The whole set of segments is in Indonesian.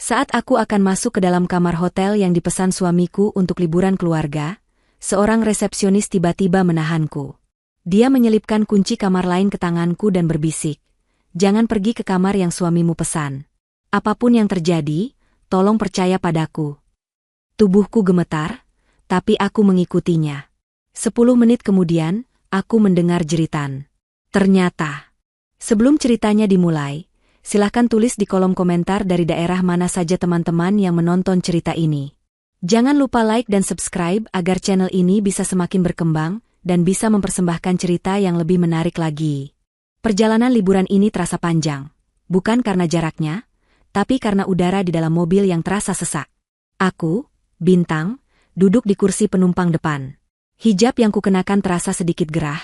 Saat aku akan masuk ke dalam kamar hotel yang dipesan suamiku untuk liburan keluarga, seorang resepsionis tiba-tiba menahanku. Dia menyelipkan kunci kamar lain ke tanganku dan berbisik, "Jangan pergi ke kamar yang suamimu pesan. Apapun yang terjadi, tolong percaya padaku." Tubuhku gemetar, tapi aku mengikutinya. 10 menit kemudian, aku mendengar jeritan. Ternyata, sebelum ceritanya dimulai, silahkan tulis di kolom komentar dari daerah mana saja teman-teman yang menonton cerita ini. Jangan lupa like dan subscribe agar channel ini bisa semakin berkembang dan bisa mempersembahkan cerita yang lebih menarik lagi. Perjalanan liburan ini terasa panjang, bukan karena jaraknya, tapi karena udara di dalam mobil yang terasa sesak. Aku, Bintang, duduk di kursi penumpang depan. Hijab yang kukenakan terasa sedikit gerah,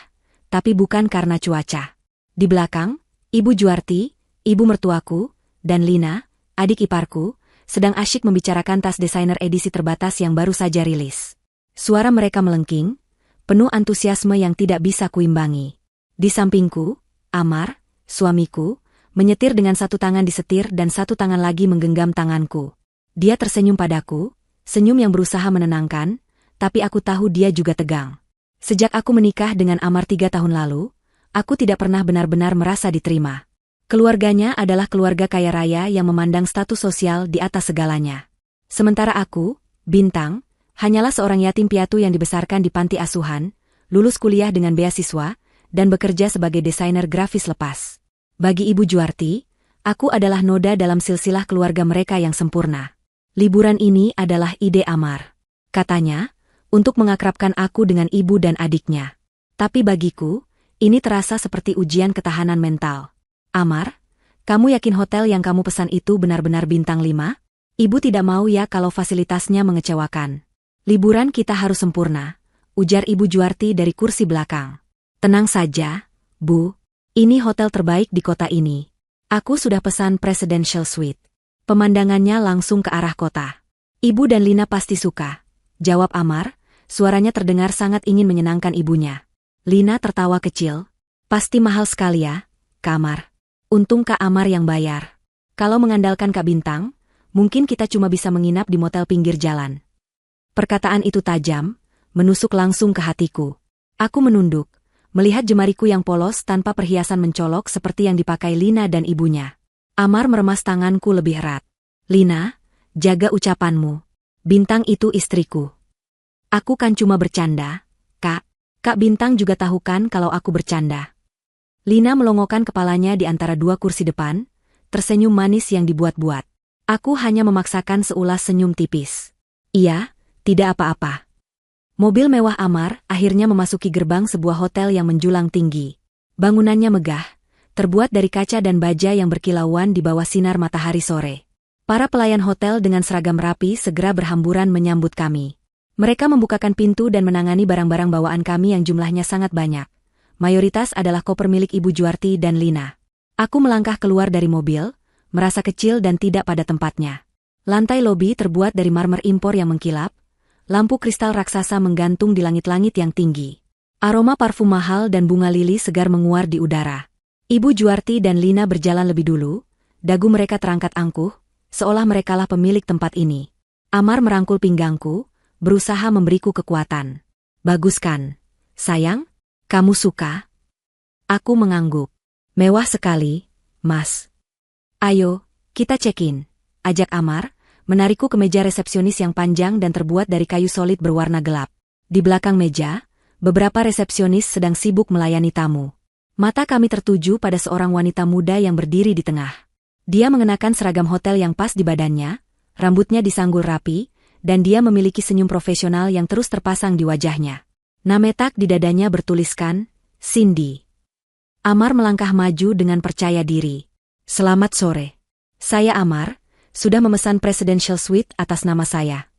tapi bukan karena cuaca. Di belakang, Ibu Juarti, ibu mertuaku, dan Lina, adik iparku, sedang asyik membicarakan tas desainer edisi terbatas yang baru saja rilis. Suara mereka melengking, penuh antusiasme yang tidak bisa kuimbangi. Di sampingku, Amar, suamiku, menyetir dengan satu tangan di setir dan satu tangan lagi menggenggam tanganku. Dia tersenyum padaku, senyum yang berusaha menenangkan, tapi aku tahu dia juga tegang. Sejak aku menikah dengan Amar 3 tahun lalu, aku tidak pernah benar-benar merasa diterima. Keluarganya adalah keluarga kaya raya yang memandang status sosial di atas segalanya. Sementara aku, Bintang, hanyalah seorang yatim piatu yang dibesarkan di panti asuhan, lulus kuliah dengan beasiswa, dan bekerja sebagai desainer grafis lepas. Bagi Ibu Juarti, aku adalah noda dalam silsilah keluarga mereka yang sempurna. Liburan ini adalah ide Amar, katanya, untuk mengakrabkan aku dengan ibu dan adiknya. Tapi bagiku, ini terasa seperti ujian ketahanan mental. Amar, kamu yakin hotel yang kamu pesan itu benar-benar bintang 5? Ibu tidak mau ya kalau fasilitasnya mengecewakan. Liburan kita harus sempurna, ujar Ibu Juarti dari kursi belakang. Tenang saja, Bu. Ini hotel terbaik di kota ini. Aku sudah pesan presidential suite. Pemandangannya langsung ke arah kota. Ibu dan Lina pasti suka, jawab Amar, suaranya terdengar sangat ingin menyenangkan ibunya. Lina tertawa kecil. Pasti mahal sekali ya, Kamar. Untung Kak Amar yang bayar. Kalau mengandalkan Kak Bintang, mungkin kita cuma bisa menginap di motel pinggir jalan. Perkataan itu tajam, menusuk langsung ke hatiku. Aku menunduk, melihat jemariku yang polos tanpa perhiasan mencolok seperti yang dipakai Lina dan ibunya. Amar meremas tanganku lebih erat. Lina, jaga ucapanmu. Bintang itu istriku. Aku kan cuma bercanda, Kak. Kak Bintang juga tahu kan kalau aku bercanda. Lina melongokkan kepalanya di antara dua kursi depan, tersenyum manis yang dibuat-buat. Aku hanya memaksakan seulas senyum tipis. Iya, tidak apa-apa. Mobil mewah Amar akhirnya memasuki gerbang sebuah hotel yang menjulang tinggi. Bangunannya megah, terbuat dari kaca dan baja yang berkilauan di bawah sinar matahari sore. Para pelayan hotel dengan seragam rapi segera berhamburan menyambut kami. Mereka membukakan pintu dan menangani barang-barang bawaan kami yang jumlahnya sangat banyak. Mayoritas adalah koper milik Ibu Juarti dan Lina. Aku melangkah keluar dari mobil, merasa kecil dan tidak pada tempatnya. Lantai lobi terbuat dari marmer impor yang mengkilap, lampu kristal raksasa menggantung di langit-langit yang tinggi. Aroma parfum mahal dan bunga lili segar menguar di udara. Ibu Juarti dan Lina berjalan lebih dulu, dagu mereka terangkat angkuh, seolah merekalah pemilik tempat ini. Amar merangkul pinggangku, berusaha memberiku kekuatan. Bagus kan, sayang? Kamu suka? Aku mengangguk. Mewah sekali, Mas. Ayo, kita check-in, ajak Amar, menarikku ke meja resepsionis yang panjang dan terbuat dari kayu solid berwarna gelap. Di belakang meja, beberapa resepsionis sedang sibuk melayani tamu. Mata kami tertuju pada seorang wanita muda yang berdiri di tengah. Dia mengenakan seragam hotel yang pas di badannya, rambutnya disanggul rapi, dan dia memiliki senyum profesional yang terus terpasang di wajahnya. Nametak di dadanya bertuliskan, Cindy. Amar melangkah maju dengan percaya diri. Selamat sore. Saya Amar, sudah memesan presidential suite atas nama saya.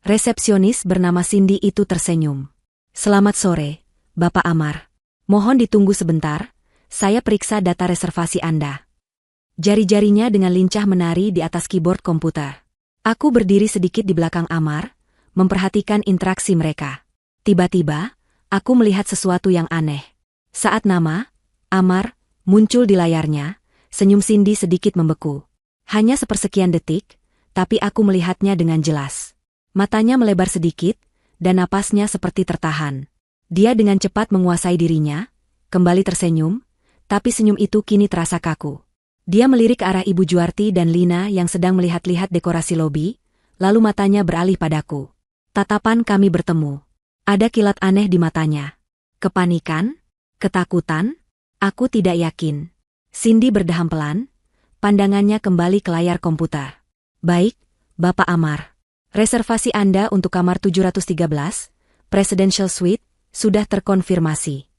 Resepsionis bernama Cindy itu tersenyum. Selamat sore, Bapak Amar. Mohon ditunggu sebentar, saya periksa data reservasi Anda. Jari-jarinya dengan lincah menari di atas keyboard komputer. Aku berdiri sedikit di belakang Amar, memperhatikan interaksi mereka. Tiba-tiba, aku melihat sesuatu yang aneh. Saat nama, Amar, muncul di layarnya, senyum Cindy sedikit membeku. Hanya sepersekian detik, tapi aku melihatnya dengan jelas. Matanya melebar sedikit, dan napasnya seperti tertahan. Dia dengan cepat menguasai dirinya, kembali tersenyum, tapi senyum itu kini terasa kaku. Dia melirik ke arah Ibu Juarti dan Lina yang sedang melihat-lihat dekorasi lobi, lalu matanya beralih padaku. Tatapan kami bertemu. Ada kilat aneh di matanya. Kepanikan? Ketakutan? Aku tidak yakin. Cindy berdeham pelan, pandangannya kembali ke layar komputer. Baik, Bapak Amar. Reservasi Anda untuk kamar 713, Presidential Suite, sudah terkonfirmasi.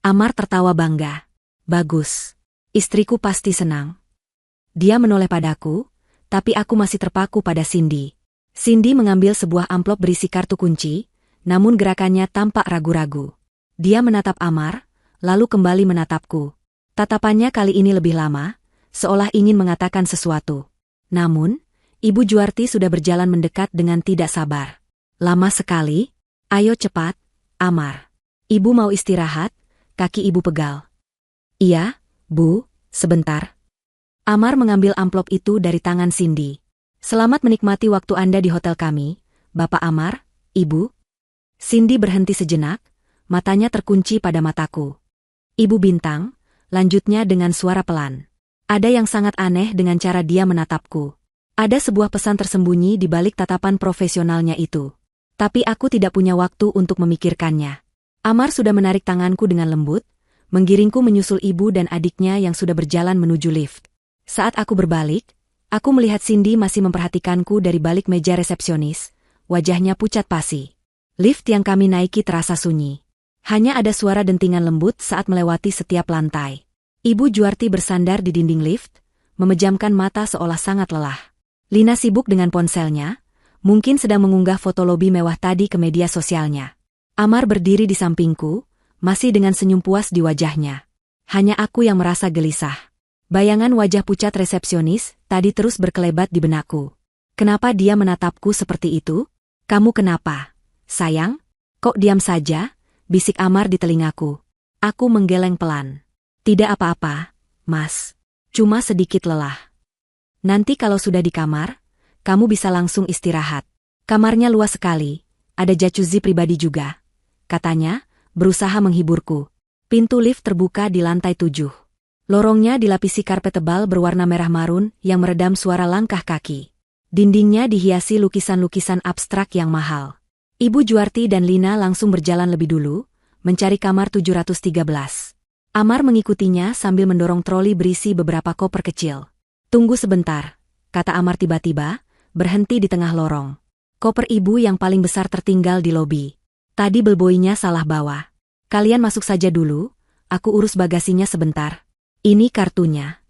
Amar tertawa bangga. Bagus. Istriku pasti senang. Dia menoleh padaku, tapi aku masih terpaku pada Cindy. Cindy mengambil sebuah amplop berisi kartu kunci, namun gerakannya tampak ragu-ragu. Dia menatap Amar, lalu kembali menatapku. Tatapannya kali ini lebih lama, seolah ingin mengatakan sesuatu. Namun, Ibu Juarti sudah berjalan mendekat dengan tidak sabar. Lama sekali? Ayo cepat, Amar. Ibu mau istirahat, kaki ibu pegal. Iya, Bu, sebentar. Amar mengambil amplop itu dari tangan Cindy. Selamat menikmati waktu Anda di hotel kami, Bapak Amar, Ibu. Cindy berhenti sejenak, matanya terkunci pada mataku. Ibu Bintang, lanjutnya dengan suara pelan. Ada yang sangat aneh dengan cara dia menatapku. Ada sebuah pesan tersembunyi di balik tatapan profesionalnya itu. Tapi aku tidak punya waktu untuk memikirkannya. Amar sudah menarik tanganku dengan lembut, menggiringku menyusul ibu dan adiknya yang sudah berjalan menuju lift. Saat aku berbalik, aku melihat Cindy masih memperhatikanku dari balik meja resepsionis, wajahnya pucat pasi. Lift yang kami naiki terasa sunyi. Hanya ada suara dentingan lembut saat melewati setiap lantai. Ibu Juarti bersandar di dinding lift, memejamkan mata seolah sangat lelah. Lina sibuk dengan ponselnya, mungkin sedang mengunggah foto lobi mewah tadi ke media sosialnya. Amar berdiri di sampingku, masih dengan senyum puas di wajahnya. Hanya aku yang merasa gelisah. Bayangan wajah pucat resepsionis tadi terus berkelebat di benakku. Kenapa dia menatapku seperti itu? Kamu kenapa? Sayang? Kok diam saja? Bisik Amar di telingaku. Aku menggeleng pelan. Tidak apa-apa, Mas. Cuma sedikit lelah. Nanti kalau sudah di kamar, kamu bisa langsung istirahat. Kamarnya luas sekali, ada jacuzzi pribadi juga. Katanya, berusaha menghiburku. Pintu lift terbuka di lantai 7. Lorongnya dilapisi karpet tebal berwarna merah marun yang meredam suara langkah kaki. Dindingnya dihiasi lukisan-lukisan abstrak yang mahal. Ibu Juarti dan Lina langsung berjalan lebih dulu, mencari kamar 713. Amar mengikutinya sambil mendorong troli berisi beberapa koper kecil. Tunggu sebentar, kata Amar tiba-tiba, berhenti di tengah lorong. Koper ibu yang paling besar tertinggal di lobi. Tadi bellboynya salah bawa. Kalian masuk saja dulu, aku urus bagasinya sebentar. Ini kartunya.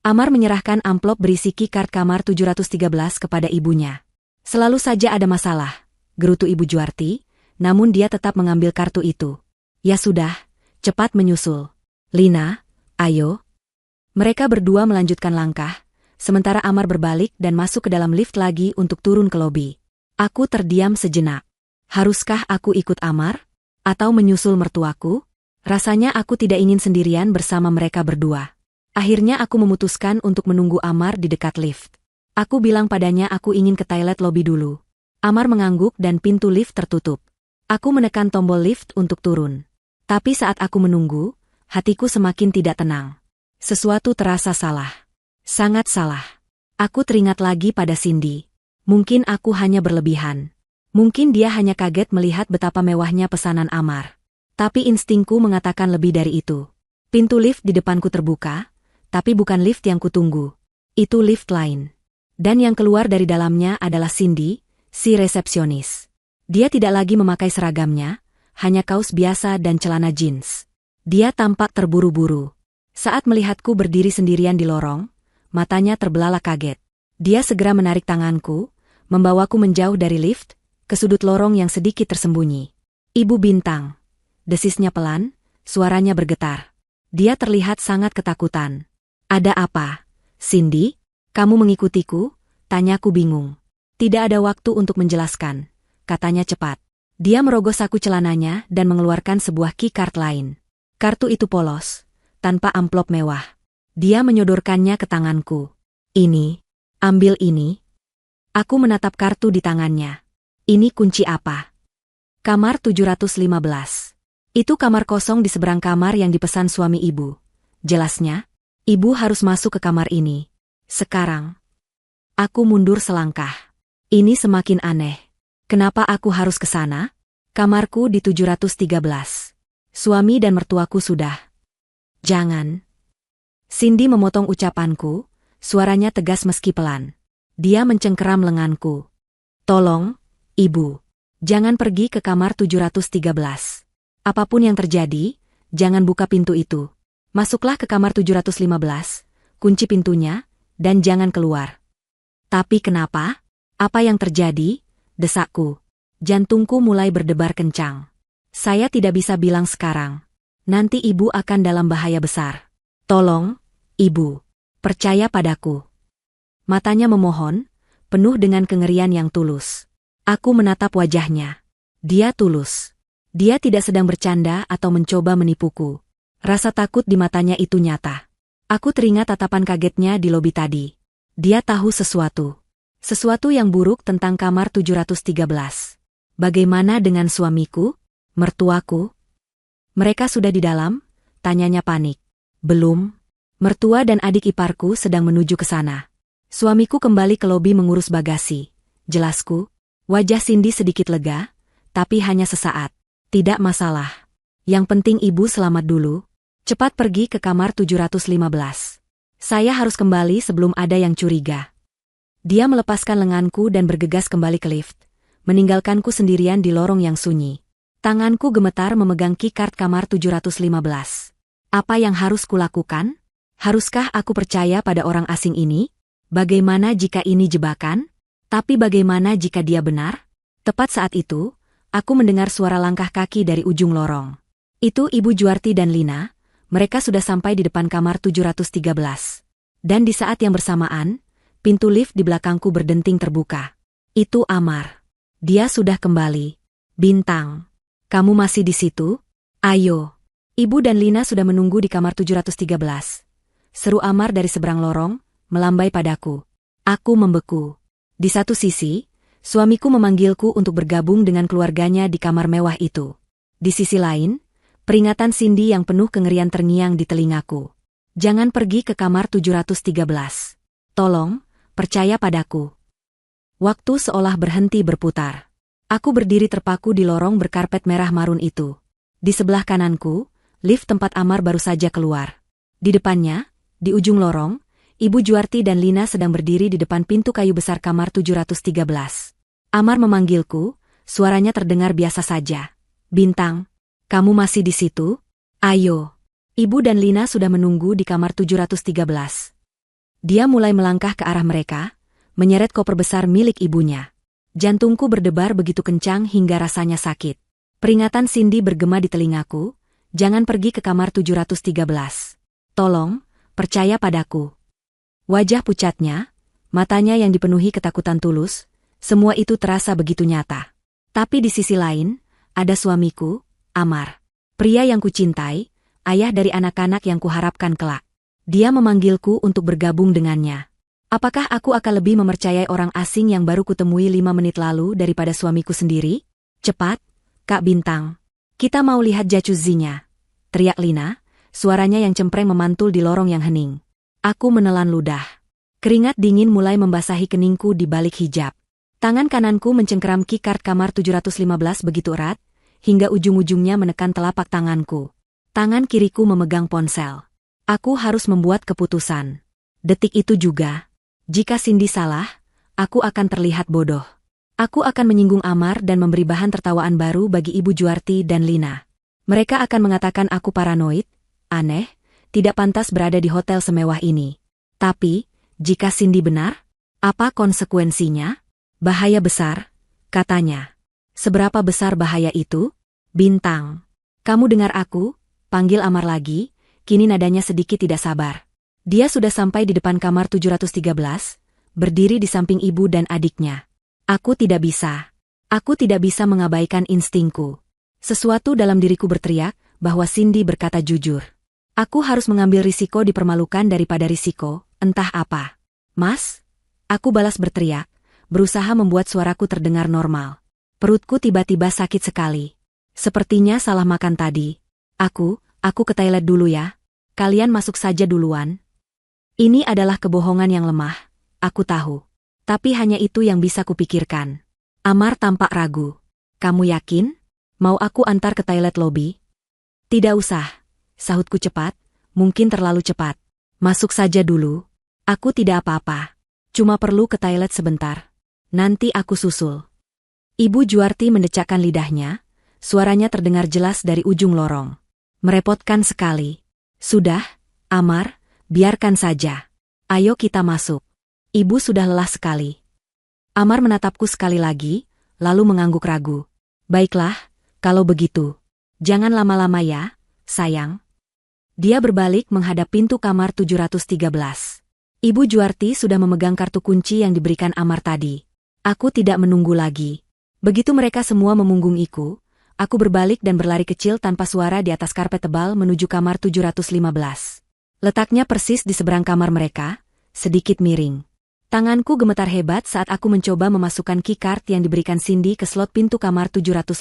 Amar menyerahkan amplop berisi key-card kamar 713 kepada ibunya. Selalu saja ada masalah, gerutu Ibu Juarti, namun dia tetap mengambil kartu itu. Ya sudah, cepat menyusul. Lina, ayo. Mereka berdua melanjutkan langkah, sementara Amar berbalik dan masuk ke dalam lift lagi untuk turun ke lobi. Aku terdiam sejenak. Haruskah aku ikut Amar? Atau menyusul mertuaku? Rasanya aku tidak ingin sendirian bersama mereka berdua. Akhirnya aku memutuskan untuk menunggu Amar di dekat lift. Aku bilang padanya aku ingin ke toilet lobi dulu. Amar mengangguk dan pintu lift tertutup. Aku menekan tombol lift untuk turun. Tapi saat aku menunggu, hatiku semakin tidak tenang. Sesuatu terasa salah. Sangat salah. Aku teringat lagi pada Cindy. Mungkin aku hanya berlebihan. Mungkin dia hanya kaget melihat betapa mewahnya pesanan Amar. Tapi instingku mengatakan lebih dari itu. Pintu lift di depanku terbuka, tapi bukan lift yang kutunggu. Itu lift lain. Dan yang keluar dari dalamnya adalah Cindy, si resepsionis. Dia tidak lagi memakai seragamnya, hanya kaos biasa dan celana jeans. Dia tampak terburu-buru. Saat melihatku berdiri sendirian di lorong, matanya terbelalak kaget. Dia segera menarik tanganku, membawaku menjauh dari lift, ke sudut lorong yang sedikit tersembunyi. Ibu Bintang. Desisnya pelan, suaranya bergetar. Dia terlihat sangat ketakutan. Ada apa? Cindy? Kamu mengikutiku? Tanyaku bingung. Tidak ada waktu untuk menjelaskan, katanya cepat. Dia merogoh saku celananya dan mengeluarkan sebuah key-card lain. Kartu itu polos, tanpa amplop mewah. Dia menyodorkannya ke tanganku. Ini, ambil ini. Aku menatap kartu di tangannya. Ini kunci apa? Kamar 715. Itu kamar kosong di seberang kamar yang dipesan suami ibu. Jelasnya, ibu harus masuk ke kamar ini. Sekarang. Aku mundur selangkah. Ini semakin aneh. Kenapa aku harus ke sana? Kamarku di 713. Suami dan mertuaku sudah. Jangan. Cindy memotong ucapanku, suaranya tegas meski pelan. Dia mencengkeram lenganku. Tolong, ibu. Jangan pergi ke kamar 713. Apapun yang terjadi, jangan buka pintu itu. Masuklah ke kamar 715, kunci pintunya, dan jangan keluar. Tapi kenapa? Apa yang terjadi? Desakku. Jantungku mulai berdebar kencang. Saya tidak bisa bilang sekarang. Nanti ibu akan dalam bahaya besar. Tolong, ibu. Percaya padaku. Matanya memohon, penuh dengan kengerian yang tulus. Aku menatap wajahnya. Dia tulus. Dia tidak sedang bercanda atau mencoba menipuku. Rasa takut di matanya itu nyata. Aku teringat tatapan kagetnya di lobi tadi. Dia tahu sesuatu. Sesuatu yang buruk tentang kamar 713. Bagaimana dengan suamiku? Mertuaku? Mereka sudah di dalam? Tanyanya panik. Belum. Mertua dan adik iparku sedang menuju ke sana. Suamiku kembali ke lobi mengurus bagasi. Jelasku. Wajah Cindy sedikit lega, tapi hanya sesaat. Tidak masalah. Yang penting ibu selamat dulu. Cepat pergi ke kamar 715. Saya harus kembali sebelum ada yang curiga. Dia melepaskan lenganku dan bergegas kembali ke lift, meninggalkanku sendirian di lorong yang sunyi. Tanganku gemetar memegang keycard kamar 715. Apa yang harus kulakukan? Haruskah aku percaya pada orang asing ini? Bagaimana jika ini jebakan? Tapi bagaimana jika dia benar? Tepat saat itu, aku mendengar suara langkah kaki dari ujung lorong. Itu Ibu Juarti dan Lina, mereka sudah sampai di depan kamar 713. Dan di saat yang bersamaan, pintu lift di belakangku berdenting terbuka. Itu Amar. Dia sudah kembali. Bintang, kamu masih di situ? Ayo. Ibu dan Lina sudah menunggu di kamar 713. Seru Amar dari seberang lorong, melambai padaku. Aku membeku. Di satu sisi, suamiku memanggilku untuk bergabung dengan keluarganya di kamar mewah itu. Di sisi lain, peringatan Cindy yang penuh kengerian terngiang di telingaku. Jangan pergi ke kamar 713. Tolong, percaya padaku. Waktu seolah berhenti berputar. Aku berdiri terpaku di lorong berkarpet merah marun itu. Di sebelah kananku, lift tempat Amar baru saja keluar. Di depannya, di ujung lorong, Ibu Juarti dan Lina sedang berdiri di depan pintu kayu besar kamar 713. Amar memanggilku, suaranya terdengar biasa saja. Bintang, kamu masih di situ? Ayo. Ibu dan Lina sudah menunggu di kamar 713. Dia mulai melangkah ke arah mereka, menyeret koper besar milik ibunya. Jantungku berdebar begitu kencang hingga rasanya sakit. Peringatan Cindy bergema di telingaku, jangan pergi ke kamar 713. Tolong, percaya padaku. Wajah pucatnya, matanya yang dipenuhi ketakutan tulus, semua itu terasa begitu nyata. Tapi di sisi lain, ada suamiku, Amar. Pria yang kucintai, ayah dari anak-anak yang kuharapkan kelak. Dia memanggilku untuk bergabung dengannya. Apakah aku akan lebih mempercayai orang asing yang baru kutemui 5 menit lalu daripada suamiku sendiri? Cepat, Kak Bintang. Kita mau lihat jacuzzinya. Teriak Lina, suaranya yang cempreng memantul di lorong yang hening. Aku menelan ludah. Keringat dingin mulai membasahi keningku di balik hijab. Tangan kananku mencengkeram keycard kamar 715 begitu erat, hingga ujung-ujungnya menekan telapak tanganku. Tangan kiriku memegang ponsel. Aku harus membuat keputusan. Detik itu juga, jika Cindy salah, aku akan terlihat bodoh. Aku akan menyinggung Amar dan memberi bahan tertawaan baru bagi Ibu Juarti dan Lina. Mereka akan mengatakan aku paranoid, aneh, tidak pantas berada di hotel semewah ini. Tapi, jika Cindy benar, apa konsekuensinya? Bahaya besar, katanya. Seberapa besar bahaya itu? Bintang. Kamu dengar aku? Panggil Amar lagi, kini nadanya sedikit tidak sabar. Dia sudah sampai di depan kamar 713, berdiri di samping ibu dan adiknya. Aku tidak bisa. Aku tidak bisa mengabaikan instingku. Sesuatu dalam diriku berteriak bahwa Cindy berkata jujur. Aku harus mengambil risiko dipermalukan daripada risiko, entah apa. Mas? Aku balas berteriak, berusaha membuat suaraku terdengar normal. Perutku tiba-tiba sakit sekali. Sepertinya salah makan tadi. Aku ke toilet dulu ya. Kalian masuk saja duluan. Ini adalah kebohongan yang lemah, aku tahu. Tapi hanya itu yang bisa kupikirkan. Amar tampak ragu. Kamu yakin? Mau aku antar ke toilet lobi? Tidak usah, sahutku cepat, mungkin terlalu cepat. Masuk saja dulu. Aku tidak apa-apa. Cuma perlu ke toilet sebentar. Nanti aku susul. Ibu Juarti mendecakkan lidahnya, suaranya terdengar jelas dari ujung lorong. Merepotkan sekali. Sudah, Amar, biarkan saja. Ayo kita masuk. Ibu sudah lelah sekali. Amar menatapku sekali lagi, lalu mengangguk ragu. Baiklah, kalau begitu. Jangan lama-lama ya, sayang. Dia berbalik menghadap pintu kamar 713. Ibu Juarti sudah memegang kartu kunci yang diberikan Amar tadi. Aku tidak menunggu lagi. Begitu mereka semua memunggungiku, aku berbalik dan berlari kecil tanpa suara di atas karpet tebal menuju kamar 715. Letaknya persis di seberang kamar mereka, sedikit miring. Tanganku gemetar hebat saat aku mencoba memasukkan keycard yang diberikan Cindy ke slot pintu kamar 715.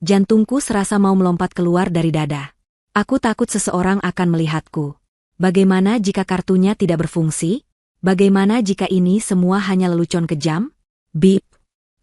Jantungku serasa mau melompat keluar dari dada. Aku takut seseorang akan melihatku. Bagaimana jika kartunya tidak berfungsi? Bagaimana jika ini semua hanya lelucon kejam? Bip.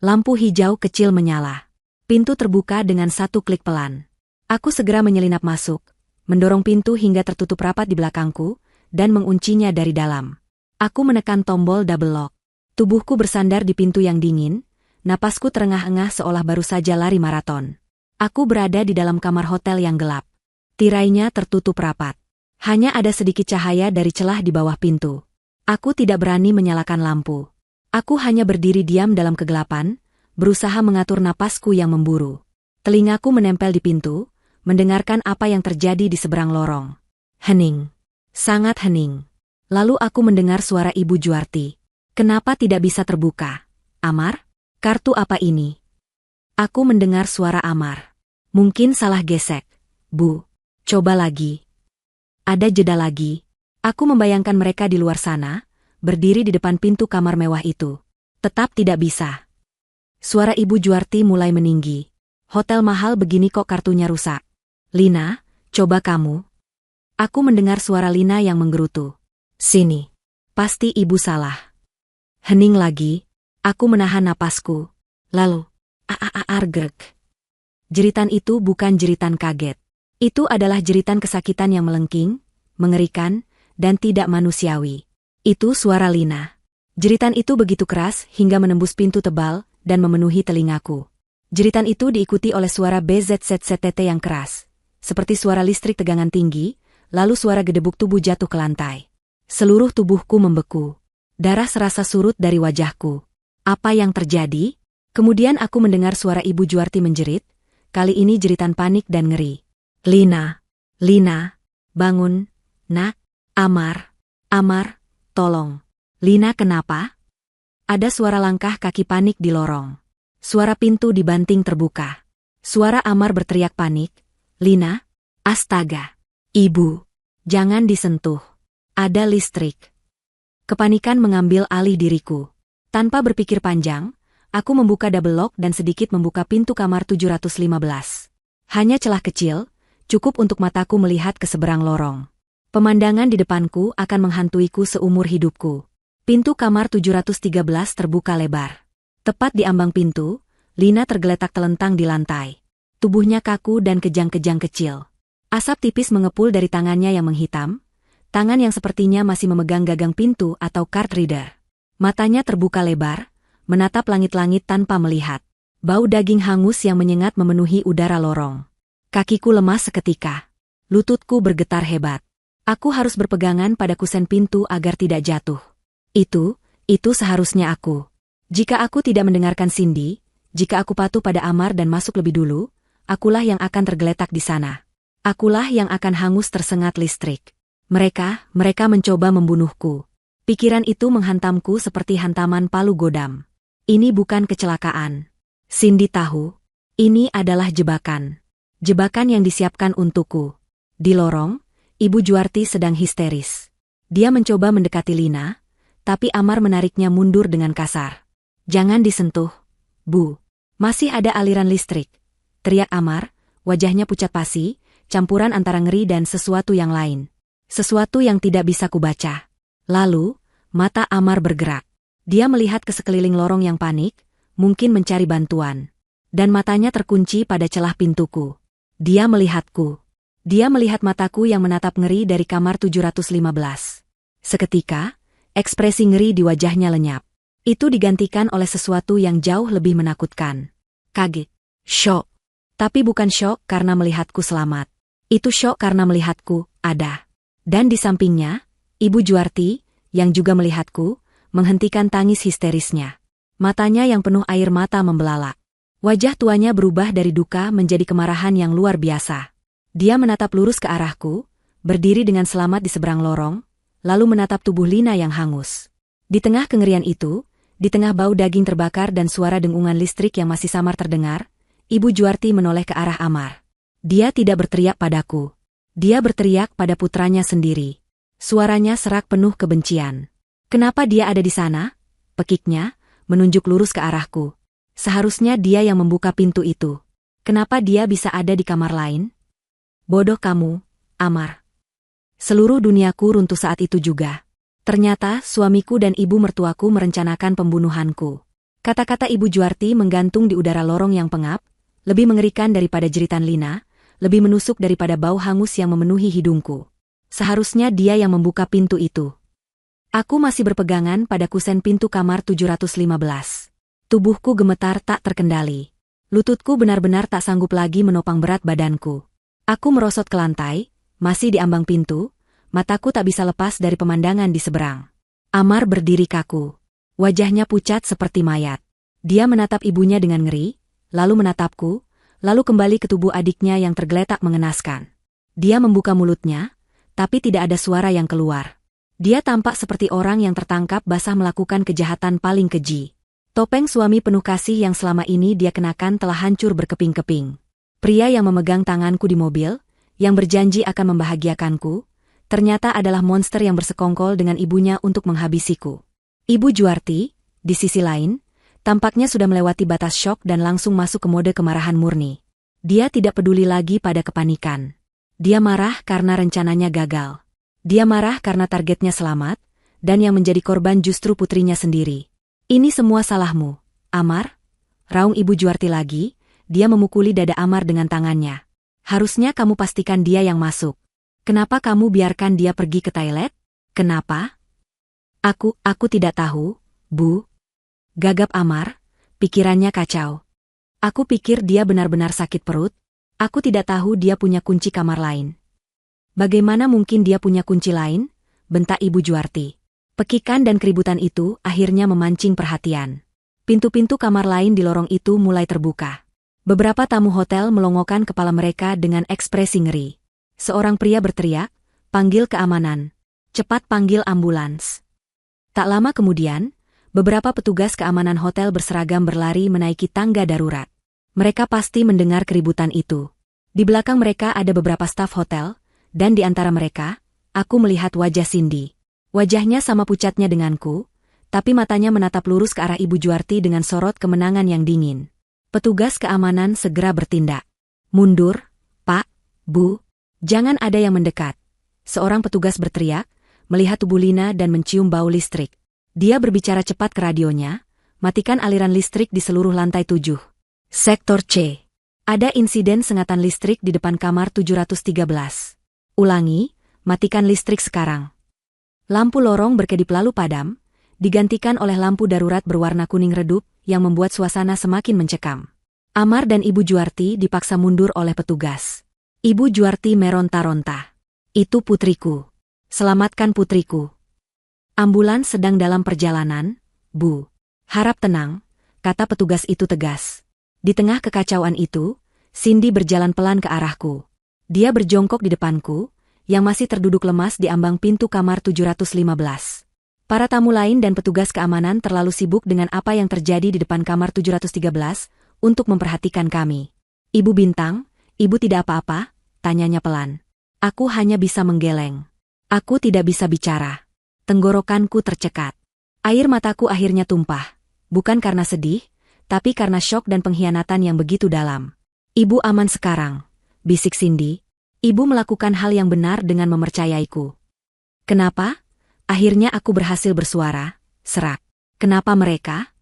Lampu hijau kecil menyala. Pintu terbuka dengan satu klik pelan. Aku segera menyelinap masuk, mendorong pintu hingga tertutup rapat di belakangku, dan menguncinya dari dalam. Aku menekan tombol double lock. Tubuhku bersandar di pintu yang dingin, napasku terengah-engah seolah baru saja lari maraton. Aku berada di dalam kamar hotel yang gelap. Tirainya tertutup rapat. Hanya ada sedikit cahaya dari celah di bawah pintu. Aku tidak berani menyalakan lampu. Aku hanya berdiri diam dalam kegelapan, berusaha mengatur napasku yang memburu. Telingaku menempel di pintu, mendengarkan apa yang terjadi di seberang lorong. Hening. Sangat hening. Lalu aku mendengar suara Ibu Juarti. Kenapa tidak bisa terbuka? Amar? Kartu apa ini? Aku mendengar suara Amar. Mungkin salah gesek. Bu. Coba lagi. Ada jeda lagi. Aku membayangkan mereka di luar sana, berdiri di depan pintu kamar mewah itu. Tetap tidak bisa. Suara Ibu Juarti mulai meninggi. Hotel mahal begini kok kartunya rusak. Lina, coba kamu. Aku mendengar suara Lina yang menggerutu. Sini. Pasti ibu salah. Hening lagi. Aku menahan napasku. Lalu, argrek. Jeritan itu bukan jeritan kaget. Itu adalah jeritan kesakitan yang melengking, mengerikan, dan tidak manusiawi. Itu suara Lina. Jeritan itu begitu keras hingga menembus pintu tebal dan memenuhi telingaku. Jeritan itu diikuti oleh suara BZZZTT yang keras, seperti suara listrik tegangan tinggi, lalu suara gedebuk tubuh jatuh ke lantai. Seluruh tubuhku membeku. Darah serasa surut dari wajahku. Apa yang terjadi? Kemudian aku mendengar suara Ibu Juarti menjerit, kali ini jeritan panik dan ngeri. Lina, bangun, nak, Amar, tolong. Lina kenapa? Ada suara langkah kaki panik di lorong. Suara pintu dibanting terbuka. Suara Amar berteriak panik. Lina, astaga. Ibu, jangan disentuh. Ada listrik. Kepanikan mengambil alih diriku. Tanpa berpikir panjang, aku membuka double lock dan sedikit membuka pintu kamar 715. Hanya celah kecil, cukup untuk mataku melihat ke seberang lorong. Pemandangan di depanku akan menghantuiku seumur hidupku. Pintu kamar 713 terbuka lebar. Tepat di ambang pintu, Lina tergeletak telentang di lantai. Tubuhnya kaku dan kejang-kejang kecil. Asap tipis mengepul dari tangannya yang menghitam, tangan yang sepertinya masih memegang gagang pintu atau card reader. Matanya terbuka lebar, menatap langit-langit tanpa melihat. Bau daging hangus yang menyengat memenuhi udara lorong. Kakiku lemas seketika. Lututku bergetar hebat. Aku harus berpegangan pada kusen pintu agar tidak jatuh. Itu seharusnya aku. Jika aku tidak mendengarkan Cindy, jika aku patuh pada Amar dan masuk lebih dulu, akulah yang akan tergeletak di sana. Akulah yang akan hangus tersengat listrik. Mereka mencoba membunuhku. Pikiran itu menghantamku seperti hantaman palu godam. Ini bukan kecelakaan. Cindy tahu. Ini adalah jebakan. Jebakan yang disiapkan untukku. Di lorong, Ibu Juarti sedang histeris. Dia mencoba mendekati Lina, tapi Amar menariknya mundur dengan kasar. Jangan disentuh, Bu. Masih ada aliran listrik. Teriak Amar, wajahnya pucat pasi, campuran antara ngeri dan sesuatu yang lain. Sesuatu yang tidak bisa kubaca. Lalu, mata Amar bergerak. Dia melihat ke sekeliling lorong yang panik, mungkin mencari bantuan. Dan matanya terkunci pada celah pintuku. Dia melihatku. Dia melihat mataku yang menatap ngeri dari kamar 715. Seketika, ekspresi ngeri di wajahnya lenyap. Itu digantikan oleh sesuatu yang jauh lebih menakutkan. Kaget. Syok. Tapi bukan syok karena melihatku selamat. Itu syok karena melihatku ada. Dan di sampingnya, Ibu Juarti, yang juga melihatku, menghentikan tangis histerisnya. Matanya yang penuh air mata membelalak. Wajah tuanya berubah dari duka menjadi kemarahan yang luar biasa. Dia menatap lurus ke arahku, berdiri dengan selamat di seberang lorong, lalu menatap tubuh Lina yang hangus. Di tengah kengerian itu, di tengah bau daging terbakar dan suara dengungan listrik yang masih samar terdengar, Ibu Juarti menoleh ke arah Amar. Dia tidak berteriak padaku. Dia berteriak pada putranya sendiri. Suaranya serak penuh kebencian. Kenapa dia ada di sana? Pekiknya, menunjuk lurus ke arahku. Seharusnya dia yang membuka pintu itu. Kenapa dia bisa ada di kamar lain? Bodoh kamu, Amar. Seluruh duniaku runtuh saat itu juga. Ternyata suamiku dan ibu mertuaku merencanakan pembunuhanku. Kata-kata Ibu Juarti menggantung di udara lorong yang pengap, lebih mengerikan daripada jeritan Lina, lebih menusuk daripada bau hangus yang memenuhi hidungku. Seharusnya dia yang membuka pintu itu. Aku masih berpegangan pada kusen pintu kamar 715. Tubuhku gemetar tak terkendali. Lututku benar-benar tak sanggup lagi menopang berat badanku. Aku merosot ke lantai, masih di ambang pintu, mataku tak bisa lepas dari pemandangan di seberang. Amar berdiri kaku. Wajahnya pucat seperti mayat. Dia menatap ibunya dengan ngeri, lalu menatapku, lalu kembali ke tubuh adiknya yang tergeletak mengenaskan. Dia membuka mulutnya, tapi tidak ada suara yang keluar. Dia tampak seperti orang yang tertangkap basah melakukan kejahatan paling keji. Topeng suami penuh kasih yang selama ini dia kenakan telah hancur berkeping-keping. Pria yang memegang tanganku di mobil, yang berjanji akan membahagiakanku, ternyata adalah monster yang bersekongkol dengan ibunya untuk menghabisiku. Ibu Juarti, di sisi lain, tampaknya sudah melewati batas syok dan langsung masuk ke mode kemarahan murni. Dia tidak peduli lagi pada kepanikan. Dia marah karena rencananya gagal. Dia marah karena targetnya selamat, dan yang menjadi korban justru putrinya sendiri. Ini semua salahmu, Amar. Raung Ibu Juarti lagi, dia memukuli dada Amar dengan tangannya. Harusnya kamu pastikan dia yang masuk. Kenapa kamu biarkan dia pergi ke toilet? Kenapa? Aku tidak tahu, Bu. Gagap Amar, pikirannya kacau. Aku pikir dia benar-benar sakit perut. Aku tidak tahu dia punya kunci kamar lain. Bagaimana mungkin dia punya kunci lain? Bentak Ibu Juarti. Pekikan dan keributan itu akhirnya memancing perhatian. Pintu-pintu kamar lain di lorong itu mulai terbuka. Beberapa tamu hotel melongokkan kepala mereka dengan ekspresi ngeri. Seorang pria berteriak, "Panggil keamanan. Cepat panggil ambulans." Tak lama kemudian, beberapa petugas keamanan hotel berseragam berlari menaiki tangga darurat. Mereka pasti mendengar keributan itu. Di belakang mereka ada beberapa staf hotel, dan di antara mereka, aku melihat wajah Cindy. Wajahnya sama pucatnya denganku, tapi matanya menatap lurus ke arah Ibu Juarti dengan sorot kemenangan yang dingin. Petugas keamanan segera bertindak. "Mundur, Pak, Bu, jangan ada yang mendekat." Seorang petugas berteriak, melihat tubuh Lina dan mencium bau listrik. Dia berbicara cepat ke radionya, "Matikan aliran listrik di seluruh lantai 7. Sektor C. Ada insiden sengatan listrik di depan kamar 713. Ulangi, matikan listrik sekarang." Lampu lorong berkedip lalu padam, digantikan oleh lampu darurat berwarna kuning redup yang membuat suasana semakin mencekam. Amar dan Ibu Juarti dipaksa mundur oleh petugas. Ibu Juarti meronta-ronta. "Itu putriku. Selamatkan putriku." "Ambulans sedang dalam perjalanan, Bu. Harap tenang," kata petugas itu tegas. Di tengah kekacauan itu, Cindy berjalan pelan ke arahku. Dia berjongkok di depanku, yang masih terduduk lemas di ambang pintu kamar 715. Para tamu lain dan petugas keamanan terlalu sibuk dengan apa yang terjadi di depan kamar 713 untuk memperhatikan kami. "Ibu Bintang, Ibu tidak apa-apa?" tanyanya pelan. Aku hanya bisa menggeleng. Aku tidak bisa bicara. Tenggorokanku tercekat. Air mataku akhirnya tumpah. bukan karena sedih, tapi karena syok dan pengkhianatan yang begitu dalam. Ibu aman sekarang, bisik Cindy. Ibu melakukan hal yang benar dengan mempercayaiku. Kenapa? Akhirnya aku berhasil bersuara, serak. Kenapa mereka?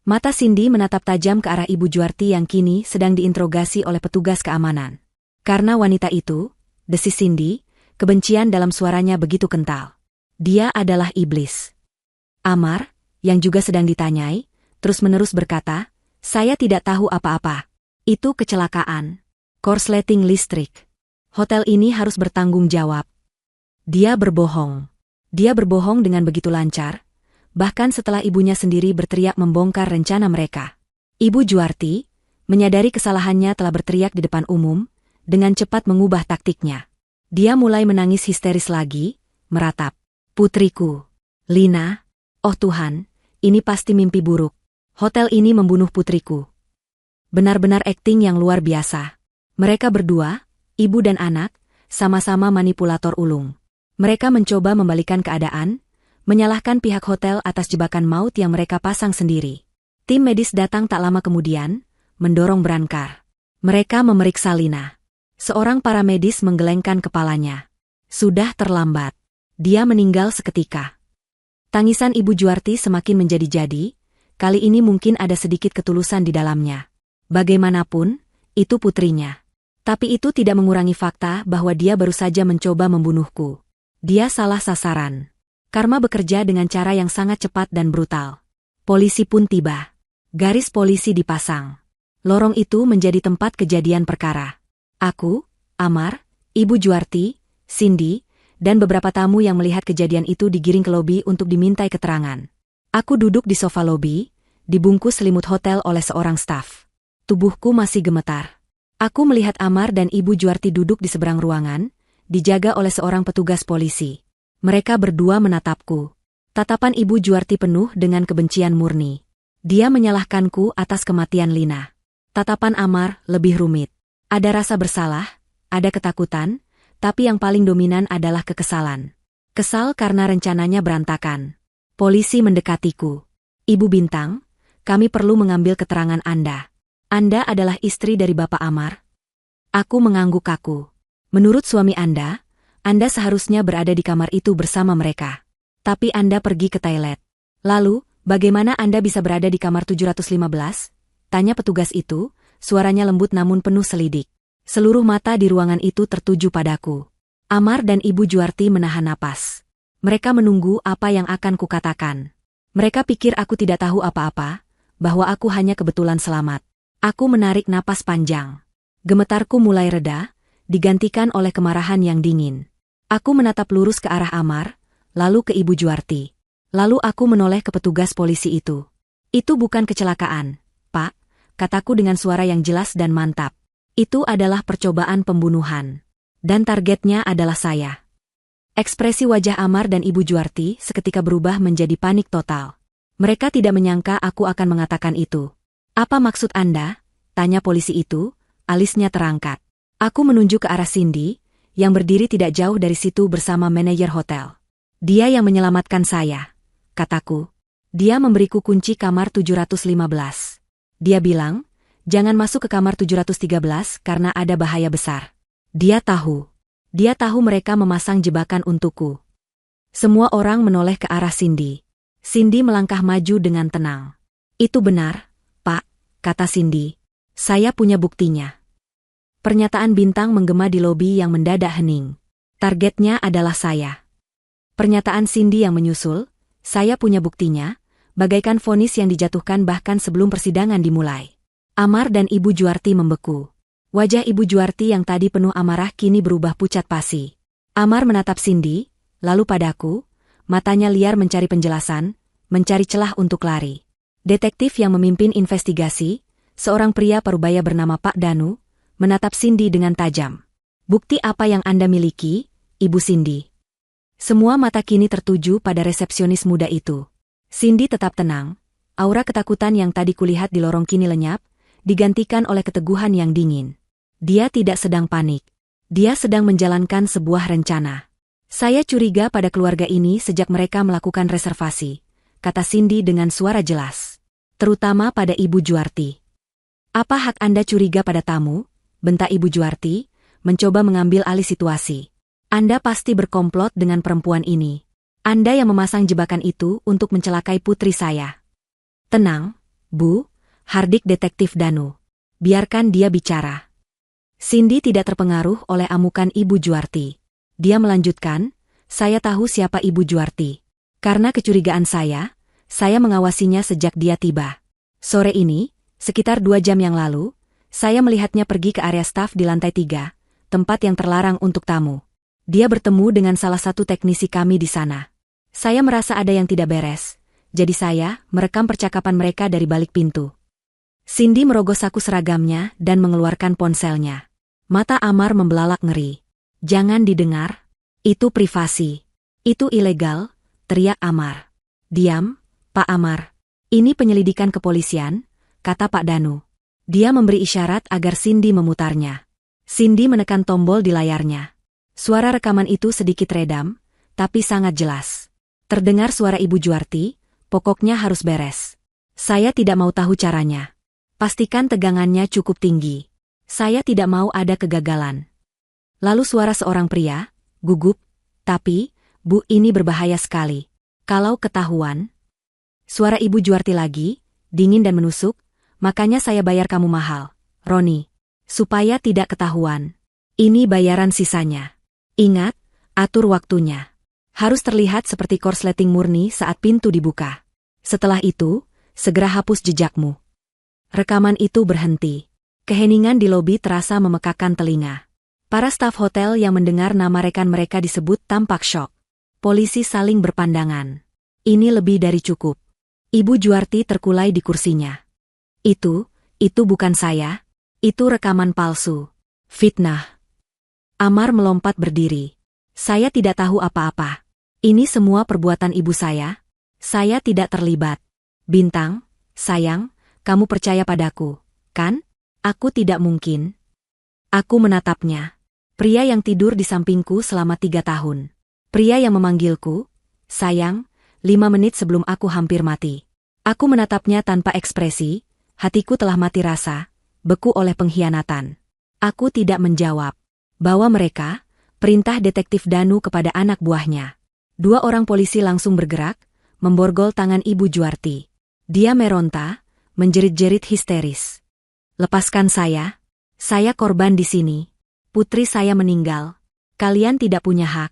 Mata Cindy menatap tajam ke arah Ibu Juarti yang kini sedang diinterogasi oleh petugas keamanan. Karena wanita itu, desis Cindy, kebencian dalam suaranya begitu kental. Dia adalah iblis. Amar, yang juga sedang ditanyai, terus-menerus berkata, saya tidak tahu apa-apa. Itu kecelakaan. Korsleting listrik. Hotel ini harus bertanggung jawab. Dia berbohong. Dia berbohong dengan begitu lancar, bahkan setelah ibunya sendiri berteriak membongkar rencana mereka. Ibu Juarti, menyadari kesalahannya telah berteriak di depan umum, dengan cepat mengubah taktiknya. Dia mulai menangis histeris lagi, meratap. Putriku. Lina. Oh Tuhan, ini pasti mimpi buruk. Hotel ini membunuh putriku. Benar-benar akting yang luar biasa. Mereka berdua, ibu dan anak, sama-sama manipulator ulung. Mereka mencoba membalikan keadaan, menyalahkan pihak hotel atas jebakan maut yang mereka pasang sendiri. Tim medis datang tak lama kemudian, mendorong Brankar. Mereka memeriksa Lina. Seorang paramedis menggelengkan kepalanya. Sudah terlambat. Dia meninggal seketika. Tangisan Ibu Juarti semakin menjadi-jadi, kali ini mungkin ada sedikit ketulusan di dalamnya. Bagaimanapun, itu putrinya. Tapi itu tidak mengurangi fakta bahwa dia baru saja mencoba membunuhku. Dia salah sasaran. Karma bekerja dengan cara yang sangat cepat dan brutal. Polisi pun tiba. Garis polisi dipasang. Lorong itu menjadi tempat kejadian perkara. Aku, Amar, Ibu Juarti, Cindy, dan beberapa tamu yang melihat kejadian itu digiring ke lobi untuk dimintai keterangan. Aku duduk di sofa lobi, dibungkus selimut hotel oleh seorang staf. Tubuhku masih gemetar. Aku melihat Amar dan Ibu Juarti duduk di seberang ruangan, dijaga oleh seorang petugas polisi. Mereka berdua menatapku. Tatapan Ibu Juarti penuh dengan kebencian murni. Dia menyalahkanku atas kematian Lina. Tatapan Amar lebih rumit. Ada rasa bersalah, ada ketakutan, tapi yang paling dominan adalah kekesalan. Kesal karena rencananya berantakan. Polisi mendekatiku. Ibu Bintang, kami perlu mengambil keterangan Anda. Anda adalah istri dari Bapak Amar. Aku mengangguk kaku. Menurut suami Anda seharusnya berada di kamar itu bersama mereka. Tapi Anda pergi ke toilet. Lalu, bagaimana Anda bisa berada di kamar 715? Tanya petugas itu, suaranya lembut namun penuh selidik. Seluruh mata di ruangan itu tertuju padaku. Amar dan Ibu Juarti menahan napas. Mereka menunggu apa yang akan kukatakan. Mereka pikir aku tidak tahu apa-apa, bahwa aku hanya kebetulan selamat. Aku menarik napas panjang. Gemetarku mulai reda, digantikan oleh kemarahan yang dingin. Aku menatap lurus ke arah Amar, lalu ke Ibu Juarti. Lalu aku menoleh ke petugas polisi itu. Itu bukan kecelakaan, Pak, kataku dengan suara yang jelas dan mantap. Itu adalah percobaan pembunuhan. Dan targetnya adalah saya. Ekspresi wajah Amar dan Ibu Juarti seketika berubah menjadi panik total. Mereka tidak menyangka aku akan mengatakan itu. Apa maksud Anda? Tanya polisi itu, alisnya terangkat. Aku menunjuk ke arah Cindy, yang berdiri tidak jauh dari situ bersama manajer hotel. Dia yang menyelamatkan saya, kataku. Dia memberiku kunci kamar 715. Dia bilang, jangan masuk ke kamar 713 karena ada bahaya besar. Dia tahu mereka memasang jebakan untukku. Semua orang menoleh ke arah Cindy. Cindy melangkah maju dengan tenang. Itu benar, Pak, kata Cindy. Saya punya buktinya. Pernyataan Bintang menggema di lobi yang mendadak hening. Targetnya adalah saya. Pernyataan Cindy yang menyusul, saya punya buktinya, bagaikan vonis yang dijatuhkan bahkan sebelum persidangan dimulai. Amar dan Ibu Juarti membeku. Wajah Ibu Juarti yang tadi penuh amarah kini berubah pucat pasi. Amar menatap Cindy, lalu padaku, matanya liar mencari penjelasan, mencari celah untuk lari. Detektif yang memimpin investigasi, seorang pria parubaya bernama Pak Danu, menatap Cindy dengan tajam. Bukti apa yang Anda miliki, Ibu Cindy? Semua mata kini tertuju pada resepsionis muda itu. Cindy tetap tenang, aura ketakutan yang tadi kulihat di lorong kini lenyap, digantikan oleh keteguhan yang dingin. Dia tidak sedang panik. Dia sedang menjalankan sebuah rencana. Saya curiga pada keluarga ini sejak mereka melakukan reservasi, kata Cindy dengan suara jelas. terutama pada Ibu Juarti. Apa hak Anda curiga pada tamu? Bentak Ibu Juarti, mencoba mengambil alih situasi. Anda pasti berkomplot dengan perempuan ini. Anda yang memasang jebakan itu untuk mencelakai putri saya. Tenang, Bu, hardik Detektif Danu. Biarkan dia bicara. Cindy tidak terpengaruh oleh amukan Ibu Juarti. Dia melanjutkan, saya tahu siapa Ibu Juarti. Karena kecurigaan saya mengawasinya sejak dia tiba. Sore ini, sekitar 2 jam yang lalu, saya melihatnya pergi ke area staf di lantai 3, tempat yang terlarang untuk tamu. Dia bertemu dengan salah satu teknisi kami di sana. Saya merasa ada yang tidak beres, jadi saya merekam percakapan mereka dari balik pintu. Cindy merogoh saku seragamnya dan mengeluarkan ponselnya. Mata Amar membelalak ngeri. Jangan didengar. Itu privasi. Itu ilegal, teriak Amar. Diam, Pak Amar. Ini penyelidikan kepolisian, kata Pak Danu. Dia memberi isyarat agar Cindy memutarnya. Cindy menekan tombol di layarnya. Suara rekaman itu sedikit redam, tapi sangat jelas. Terdengar suara Ibu Juarti, pokoknya harus beres. Saya tidak mau tahu caranya. Pastikan tegangannya cukup tinggi. Saya tidak mau ada kegagalan. Lalu suara seorang pria, gugup, tapi, Bu, ini berbahaya sekali. Kalau ketahuan. Suara Ibu Juarti lagi, dingin dan menusuk, makanya saya bayar kamu mahal, Roni. Supaya tidak ketahuan. Ini bayaran sisanya. Ingat, atur waktunya. Harus terlihat seperti korsleting murni saat pintu dibuka. Setelah itu, segera hapus jejakmu. Rekaman itu berhenti. Keheningan di lobi terasa memekakan telinga. Para staf hotel yang mendengar nama rekan mereka disebut tampak syok. Polisi saling berpandangan. Ini lebih dari cukup. Ibu Juarti terkulai di kursinya. Itu bukan saya. Itu rekaman palsu. Fitnah. Amar melompat berdiri. Saya tidak tahu apa-apa. Ini semua perbuatan ibu saya. Saya tidak terlibat. Bintang, sayang, kamu percaya padaku, kan? Aku tidak mungkin. Aku menatapnya. Pria yang tidur di sampingku selama 3 tahun. Pria yang memanggilku, sayang, 5 menit sebelum aku hampir mati. Aku menatapnya tanpa ekspresi, hatiku telah mati rasa, beku oleh pengkhianatan. Aku tidak menjawab. Bawa mereka, perintah Detektif Danu kepada anak buahnya. 2 orang polisi langsung bergerak, memborgol tangan Ibu Juarti. Dia meronta, menjerit-jerit histeris. Lepaskan saya korban di sini. Putri saya meninggal. Kalian tidak punya hak.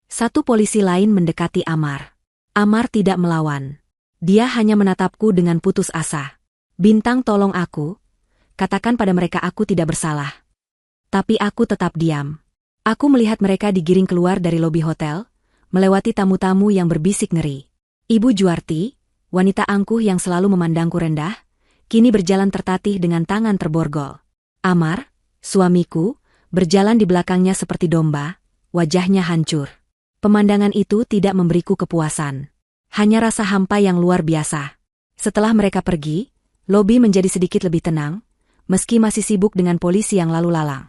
Satu polisi lain mendekati Amar. Amar tidak melawan. Dia hanya menatapku dengan putus asa. Bintang, tolong aku. Katakan pada mereka aku tidak bersalah. Tapi aku tetap diam. Aku melihat mereka digiring keluar dari lobi hotel, melewati tamu-tamu yang berbisik ngeri. Ibu Juarti, wanita angkuh yang selalu memandangku rendah, kini berjalan tertatih dengan tangan terborgol. Amar, suamiku, berjalan di belakangnya seperti domba, wajahnya hancur. Pemandangan itu tidak memberiku kepuasan. Hanya rasa hampa yang luar biasa. Setelah mereka pergi, lobi menjadi sedikit lebih tenang, meski masih sibuk dengan polisi yang lalu lalang.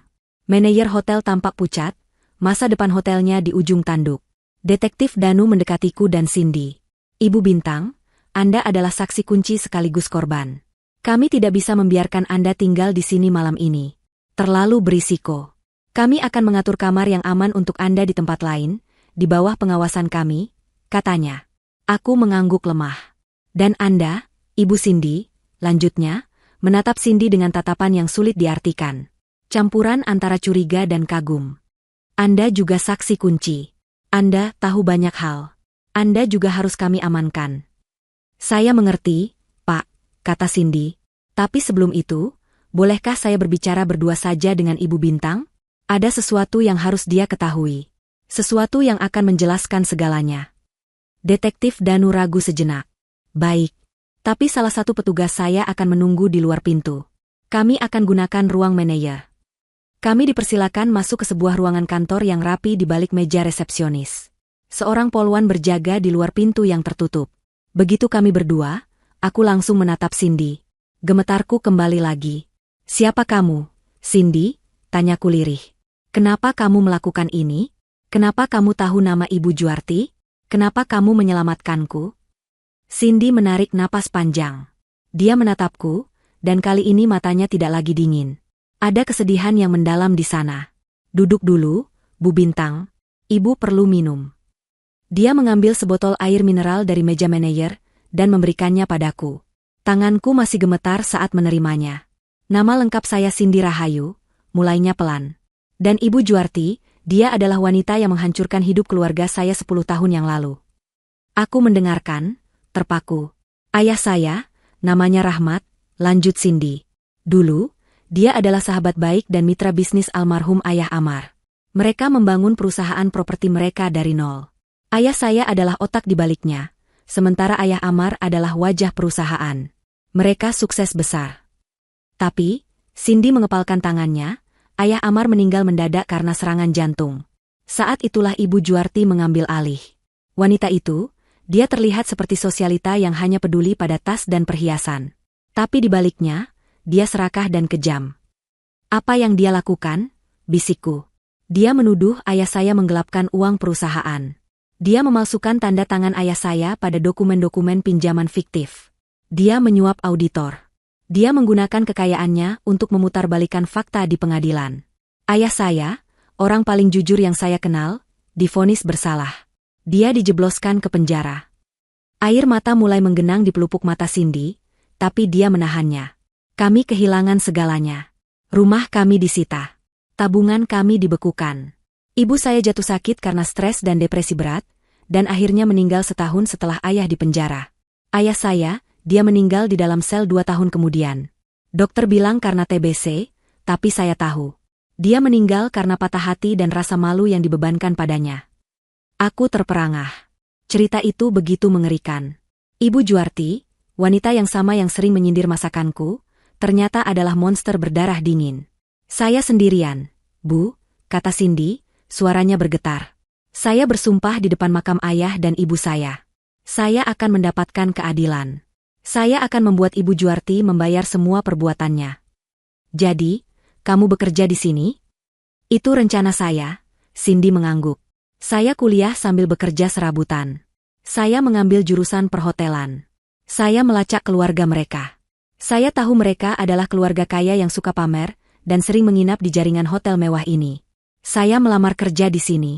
Manajer hotel tampak pucat, masa depan hotelnya di ujung tanduk. Detektif Danu mendekatiku dan Cindy. Ibu Bintang, Anda adalah saksi kunci sekaligus korban. Kami tidak bisa membiarkan Anda tinggal di sini malam ini. Terlalu berisiko. Kami akan mengatur kamar yang aman untuk Anda di tempat lain, di bawah pengawasan kami, katanya. Aku mengangguk lemah. Dan Anda, Ibu Cindy, lanjutnya, menatap Cindy dengan tatapan yang sulit diartikan. Campuran antara curiga dan kagum. Anda juga saksi kunci. Anda tahu banyak hal. Anda juga harus kami amankan. Saya mengerti, Pak, kata Cindy. Tapi sebelum itu, bolehkah saya berbicara berdua saja dengan Ibu Bintang? Ada sesuatu yang harus dia ketahui. Sesuatu yang akan menjelaskan segalanya. Detektif Danu ragu sejenak. Baik. Tapi salah satu petugas saya akan menunggu di luar pintu. Kami akan gunakan ruang manajer. Kami dipersilakan masuk ke sebuah ruangan kantor yang rapi di balik meja resepsionis. Seorang polwan berjaga di luar pintu yang tertutup. Begitu kami berdua, aku langsung menatap Cindy. Gemetarku kembali lagi. Siapa kamu, Cindy? Tanyaku lirih. Kenapa kamu melakukan ini? Kenapa kamu tahu nama Ibu Juarti? Kenapa kamu menyelamatkanku? Cindy menarik napas panjang. Dia menatapku, dan kali ini matanya tidak lagi dingin. Ada kesedihan yang mendalam di sana. Duduk dulu, Bu Bintang. Ibu perlu minum. Dia mengambil sebotol air mineral dari meja manajer dan memberikannya padaku. Tanganku masih gemetar saat menerimanya. Nama lengkap saya Cindy Rahayu, mulainya pelan. Dan Ibu Juarti, dia adalah wanita yang menghancurkan hidup keluarga saya 10 tahun yang lalu. Aku mendengarkan, terpaku. Ayah saya, namanya Rahmat, lanjut Cindy. Dulu, dia adalah sahabat baik dan mitra bisnis almarhum Ayah Amar. Mereka membangun perusahaan properti mereka dari nol. Ayah saya adalah otak di baliknya, sementara Ayah Amar adalah wajah perusahaan. Mereka sukses besar. Tapi, Cindy mengepalkan tangannya, Ayah Amar meninggal mendadak karena serangan jantung. Saat itulah Ibu Juarti mengambil alih. Wanita itu, dia terlihat seperti sosialita yang hanya peduli pada tas dan perhiasan. Tapi di baliknya, dia serakah dan kejam. Apa yang dia lakukan? Bisikku. Dia menuduh ayah saya menggelapkan uang perusahaan. Dia memalsukan tanda tangan ayah saya pada dokumen-dokumen pinjaman fiktif. Dia menyuap auditor. Dia menggunakan kekayaannya untuk memutarbalikkan fakta di pengadilan. Ayah saya, orang paling jujur yang saya kenal, divonis bersalah. Dia dijebloskan ke penjara. Air mata mulai menggenang di pelupuk mata Cindy, tapi dia menahannya. Kami kehilangan segalanya. Rumah kami disita. Tabungan kami dibekukan. Ibu saya jatuh sakit karena stres dan depresi berat, dan akhirnya meninggal setahun setelah ayah dipenjara. Ayah saya, dia meninggal di dalam sel 2 tahun kemudian. Dokter bilang karena TBC, tapi saya tahu. Dia meninggal karena patah hati dan rasa malu yang dibebankan padanya. Aku terperangah. Cerita itu begitu mengerikan. Ibu Juarti, wanita yang sama yang sering menyindir masakanku, ternyata adalah monster berdarah dingin. Saya sendirian, Bu, kata Cindy, suaranya bergetar. Saya bersumpah di depan makam ayah dan ibu saya. Saya akan mendapatkan keadilan. Saya akan membuat Ibu Juarti membayar semua perbuatannya. Jadi, kamu bekerja di sini? Itu rencana saya, Cindy mengangguk. Saya kuliah sambil bekerja serabutan. Saya mengambil jurusan perhotelan. Saya melacak keluarga mereka. Saya tahu mereka adalah keluarga kaya yang suka pamer dan sering menginap di jaringan hotel mewah ini. Saya melamar kerja di sini.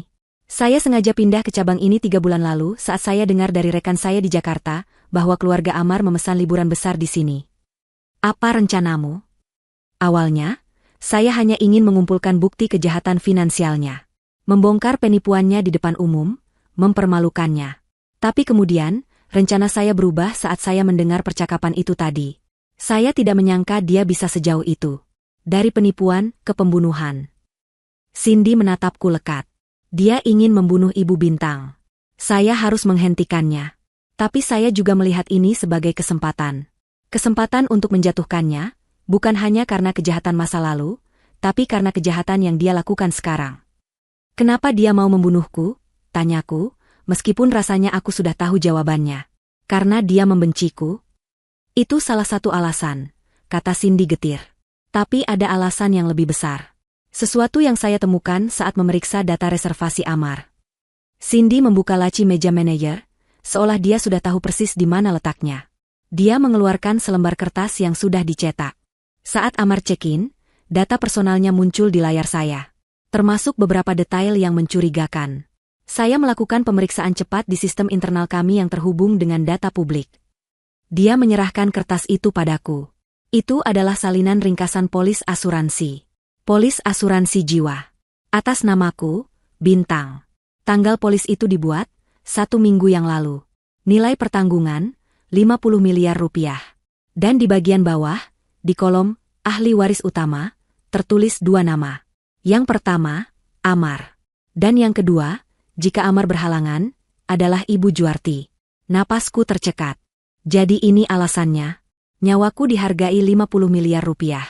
Saya sengaja pindah ke cabang ini 3 bulan lalu saat saya dengar dari rekan saya di Jakarta bahwa keluarga Amar memesan liburan besar di sini. Apa rencanamu? Awalnya, saya hanya ingin mengumpulkan bukti kejahatan finansialnya. Membongkar penipuannya di depan umum, mempermalukannya. Tapi kemudian, rencana saya berubah saat saya mendengar percakapan itu tadi. Saya tidak menyangka dia bisa sejauh itu. Dari penipuan ke pembunuhan. Cindy menatapku lekat. Dia ingin membunuh Ibu Bintang. Saya harus menghentikannya. Tapi saya juga melihat ini sebagai kesempatan. Kesempatan untuk menjatuhkannya, bukan hanya karena kejahatan masa lalu, tapi karena kejahatan yang dia lakukan sekarang. Kenapa dia mau membunuhku? Tanyaku, meskipun rasanya aku sudah tahu jawabannya. Karena dia membenciku? Itu salah satu alasan, kata Cindy getir. Tapi ada alasan yang lebih besar. Sesuatu yang saya temukan saat memeriksa data reservasi Amar. Cindy membuka laci meja manajer, seolah dia sudah tahu persis di mana letaknya. Dia mengeluarkan selembar kertas yang sudah dicetak. Saat Amar check-in, data personalnya muncul di layar saya. Termasuk beberapa detail yang mencurigakan. Saya melakukan pemeriksaan cepat di sistem internal kami yang terhubung dengan data publik. Dia menyerahkan kertas itu padaku. Itu adalah salinan ringkasan polis asuransi. Polis asuransi jiwa. Atas namaku, Bintang. Tanggal polis itu dibuat 1 minggu yang lalu. Nilai pertanggungan, 50 miliar rupiah. Dan di bagian bawah, di kolom ahli waris utama, tertulis 2 nama. Yang pertama, Amar. Dan yang kedua, jika Amar berhalangan, adalah Ibu Juarti. Napasku tercekat. Jadi ini alasannya. Nyawaku dihargai 50 miliar rupiah.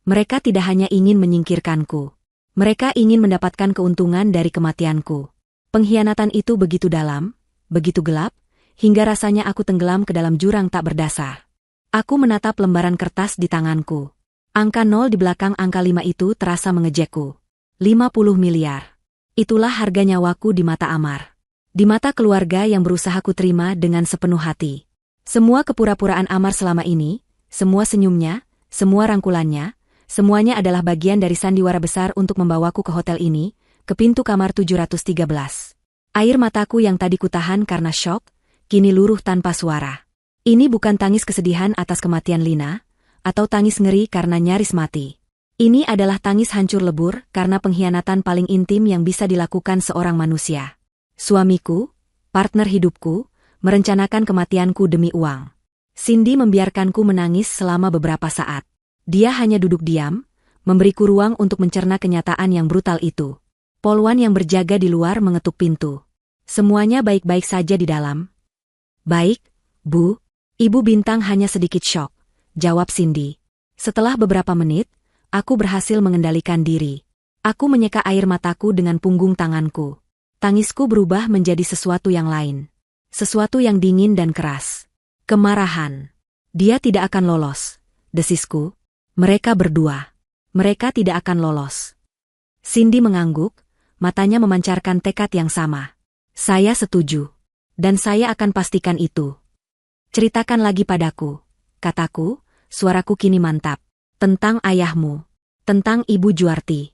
Mereka tidak hanya ingin menyingkirkanku. Mereka ingin mendapatkan keuntungan dari kematianku. Pengkhianatan itu begitu dalam, begitu gelap, hingga rasanya aku tenggelam ke dalam jurang tak berdasar. Aku menatap lembaran kertas di tanganku. Angka 0 di belakang angka 5 itu terasa mengejekku. 50 miliar. Itulah harga nyawaku di mata Amar. Di mata keluarga yang berusaha ku terima dengan sepenuh hati. Semua kepura-puraan Amar selama ini, semua senyumnya, semua rangkulannya, semuanya adalah bagian dari sandiwara besar untuk membawaku ke hotel ini, ke pintu kamar 713. Air mataku yang tadi kutahan karena syok, kini luruh tanpa suara. Ini bukan tangis kesedihan atas kematian Lina, atau tangis ngeri karena nyaris mati. Ini adalah tangis hancur lebur karena pengkhianatan paling intim yang bisa dilakukan seorang manusia. Suamiku, partner hidupku, merencanakan kematianku demi uang. Cindy membiarkanku menangis selama beberapa saat. Dia hanya duduk diam, memberiku ruang untuk mencerna kenyataan yang brutal itu. Polwan yang berjaga di luar mengetuk pintu. Semuanya baik-baik saja di dalam. Baik, Bu. Ibu Bintang hanya sedikit syok, jawab Cindy. Setelah beberapa menit, aku berhasil mengendalikan diri. Aku menyeka air mataku dengan punggung tanganku. Tangisku berubah menjadi sesuatu yang lain. Sesuatu yang dingin dan keras. Kemarahan. Dia tidak akan lolos, desisku. Mereka berdua. Mereka tidak akan lolos. Cindy mengangguk, matanya memancarkan tekad yang sama. Saya setuju. Dan saya akan pastikan itu. Ceritakan lagi padaku, kataku, suaraku kini mantap. Tentang ayahmu. Tentang Ibu Juarti.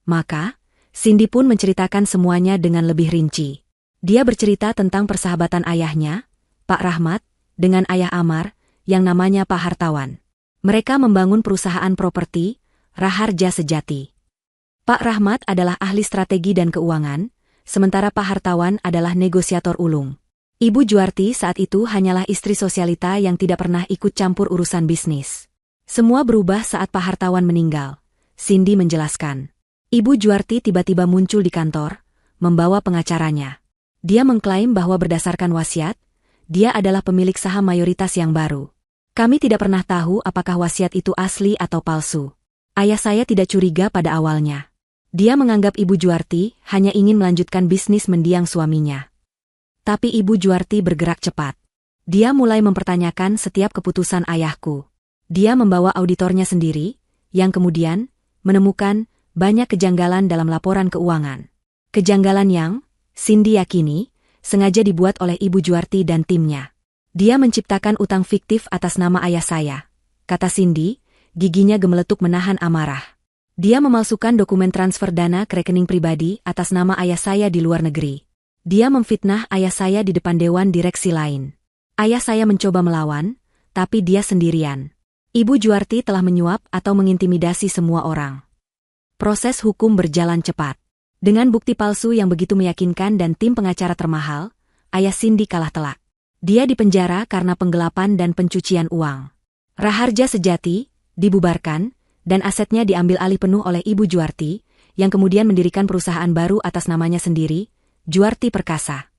Maka, Cindy pun menceritakan semuanya dengan lebih rinci. Dia bercerita tentang persahabatan ayahnya, Pak Rahmat, dengan ayah Amar, yang namanya Pak Hartawan. Mereka membangun perusahaan properti, Raharja Sejati. Pak Rahmat adalah ahli strategi dan keuangan, sementara Pak Hartawan adalah negosiator ulung. Ibu Juarti saat itu hanyalah istri sosialita yang tidak pernah ikut campur urusan bisnis. Semua berubah saat Pak Hartawan meninggal, Cindy menjelaskan. Ibu Juarti tiba-tiba muncul di kantor, membawa pengacaranya. Dia mengklaim bahwa berdasarkan wasiat, dia adalah pemilik saham mayoritas yang baru. Kami tidak pernah tahu apakah wasiat itu asli atau palsu. Ayah saya tidak curiga pada awalnya. Dia menganggap Ibu Juarti hanya ingin melanjutkan bisnis mendiang suaminya. Tapi Ibu Juarti bergerak cepat. Dia mulai mempertanyakan setiap keputusan ayahku. Dia membawa auditornya sendiri, yang kemudian menemukan banyak kejanggalan dalam laporan keuangan. Kejanggalan yang, Cindy yakini, sengaja dibuat oleh Ibu Juarti dan timnya. Dia menciptakan utang fiktif atas nama ayah saya, kata Cindy, giginya gemeletuk menahan amarah. Dia memalsukan dokumen transfer dana ke rekening pribadi atas nama ayah saya di luar negeri. Dia memfitnah ayah saya di depan dewan direksi lain. Ayah saya mencoba melawan, tapi dia sendirian. Ibu Juarti telah menyuap atau mengintimidasi semua orang. Proses hukum berjalan cepat. Dengan bukti palsu yang begitu meyakinkan dan tim pengacara termahal, ayah Cindy kalah telak. Dia dipenjara karena penggelapan dan pencucian uang. Raharja Sejati dibubarkan, dan asetnya diambil alih penuh oleh Ibu Juarti, yang kemudian mendirikan perusahaan baru atas namanya sendiri, Juarti Perkasa.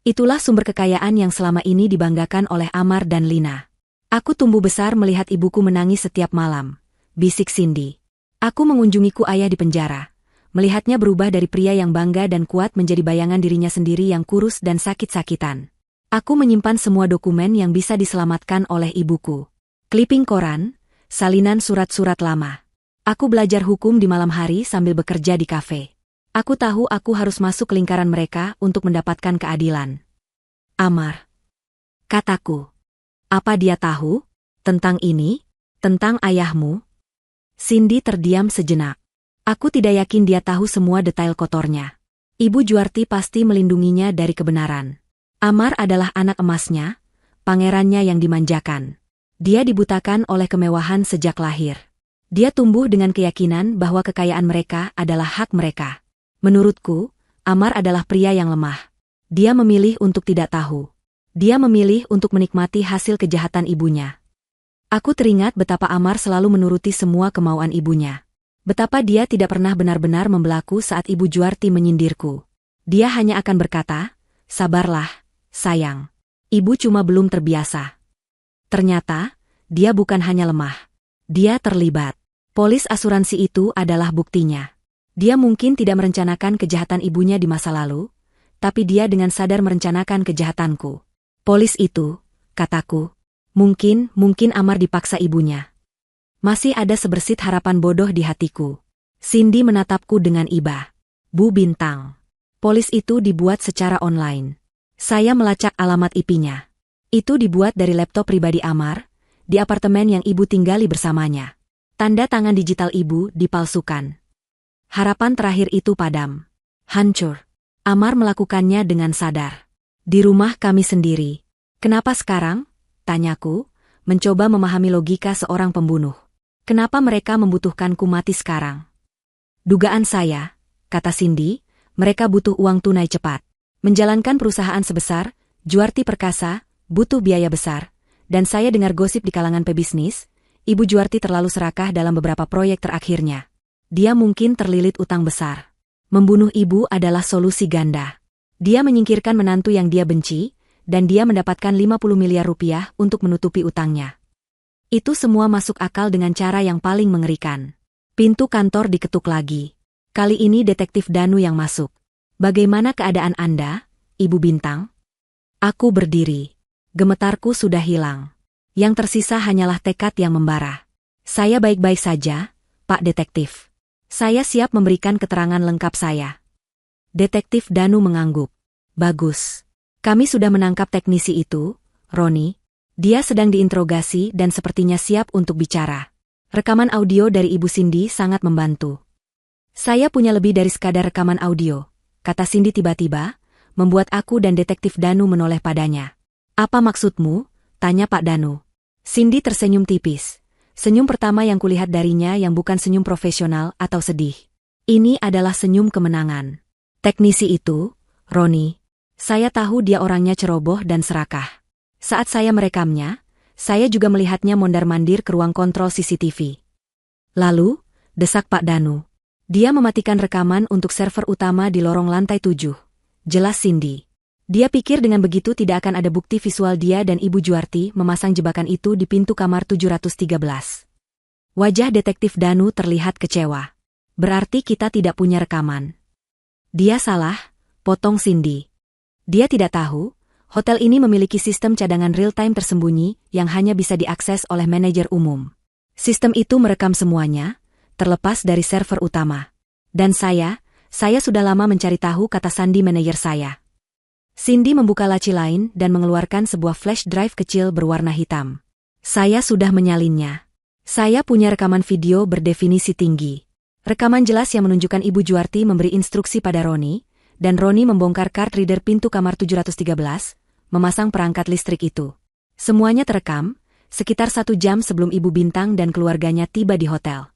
Itulah sumber kekayaan yang selama ini dibanggakan oleh Amar dan Lina. Aku tumbuh besar melihat ibuku menangis setiap malam, bisik Cindy. Aku mengunjungiku ayah di penjara, melihatnya berubah dari pria yang bangga dan kuat menjadi bayangan dirinya sendiri yang kurus dan sakit-sakitan. Aku menyimpan semua dokumen yang bisa diselamatkan oleh ibuku. Clipping koran, salinan surat-surat lama. Aku belajar hukum di malam hari sambil bekerja di kafe. Aku tahu aku harus masuk ke lingkaran mereka untuk mendapatkan keadilan. Amar, kataku. Apa dia tahu tentang ini? Tentang ayahmu? Cindy terdiam sejenak. Aku tidak yakin dia tahu semua detail kotornya. Ibu Juarti pasti melindunginya dari kebenaran. Amar adalah anak emasnya, pangerannya yang dimanjakan. Dia dibutakan oleh kemewahan sejak lahir. Dia tumbuh dengan keyakinan bahwa kekayaan mereka adalah hak mereka. Menurutku, Amar adalah pria yang lemah. Dia memilih untuk tidak tahu. Dia memilih untuk menikmati hasil kejahatan ibunya. Aku teringat betapa Amar selalu menuruti semua kemauan ibunya. Betapa dia tidak pernah benar-benar membelaku saat Ibu Juarti menyindirku. Dia hanya akan berkata, sabarlah, sayang. Ibu cuma belum terbiasa. Ternyata, dia bukan hanya lemah. Dia terlibat. Polis asuransi itu adalah buktinya. Dia mungkin tidak merencanakan kejahatan ibunya di masa lalu, tapi dia dengan sadar merencanakan kejahatanku. Polis itu, kataku, mungkin Amar dipaksa ibunya. Masih ada sebersit harapan bodoh di hatiku. Cindy menatapku dengan iba. Bu Bintang. Polis itu dibuat secara online. Saya melacak alamat IP-nya. Itu dibuat dari laptop pribadi Amar, di apartemen yang ibu tinggali bersamanya. Tanda tangan digital ibu dipalsukan. Harapan terakhir itu padam. Hancur. Amar melakukannya dengan sadar. Di rumah kami sendiri. Kenapa sekarang? Tanyaku, mencoba memahami logika seorang pembunuh. Kenapa mereka membutuhkanku mati sekarang? Dugaan saya, kata Cindy, mereka butuh uang tunai cepat. Menjalankan perusahaan sebesar, Juarti Perkasa, butuh biaya besar, dan saya dengar gosip di kalangan pebisnis, Ibu Juarti terlalu serakah dalam beberapa proyek terakhirnya. Dia mungkin terlilit utang besar. Membunuh ibu adalah solusi ganda. Dia menyingkirkan menantu yang dia benci, dan dia mendapatkan 50 miliar rupiah untuk menutupi utangnya. Itu semua masuk akal dengan cara yang paling mengerikan. Pintu kantor diketuk lagi. Kali ini detektif Danu yang masuk. Bagaimana keadaan Anda, Ibu Bintang? Aku berdiri. Gemetarku sudah hilang. Yang tersisa hanyalah tekad yang membara. Saya baik-baik saja, Pak Detektif. Saya siap memberikan keterangan lengkap saya. Detektif Danu mengangguk. Bagus. Kami sudah menangkap teknisi itu, Roni. Dia sedang diinterogasi dan sepertinya siap untuk bicara. Rekaman audio dari Ibu Cindy sangat membantu. Saya punya lebih dari sekadar rekaman audio, kata Cindy tiba-tiba, membuat aku dan Detektif Danu menoleh padanya. Apa maksudmu? Tanya Pak Danu. Cindy tersenyum tipis. Senyum pertama yang kulihat darinya yang bukan senyum profesional atau sedih. Ini adalah senyum kemenangan. Teknisi itu, Roni. Saya tahu dia orangnya ceroboh dan serakah. Saat saya merekamnya, saya juga melihatnya mondar-mandir ke ruang kontrol CCTV. Lalu, desak Pak Danu. Dia mematikan rekaman untuk server utama di lorong lantai 7. Jelas Cindy. Dia pikir dengan begitu tidak akan ada bukti visual dia dan Ibu Juarti memasang jebakan itu di pintu kamar 713. Wajah Detektif Danu terlihat kecewa. Berarti kita tidak punya rekaman. Dia salah, potong Cindy. Dia tidak tahu. Hotel ini memiliki sistem cadangan real-time tersembunyi yang hanya bisa diakses oleh manajer umum. Sistem itu merekam semuanya, terlepas dari server utama. Dan saya sudah lama mencari tahu, kata Sandi manajer saya. Cindy membuka laci lain dan mengeluarkan sebuah flash drive kecil berwarna hitam. Saya sudah menyalinnya. Saya punya rekaman video berdefinisi tinggi. Rekaman jelas yang menunjukkan Ibu Juarti memberi instruksi pada Roni, dan Roni membongkar card reader pintu kamar 713, memasang perangkat listrik itu. Semuanya terekam, sekitar 1 jam sebelum Ibu Bintang dan keluarganya tiba di hotel.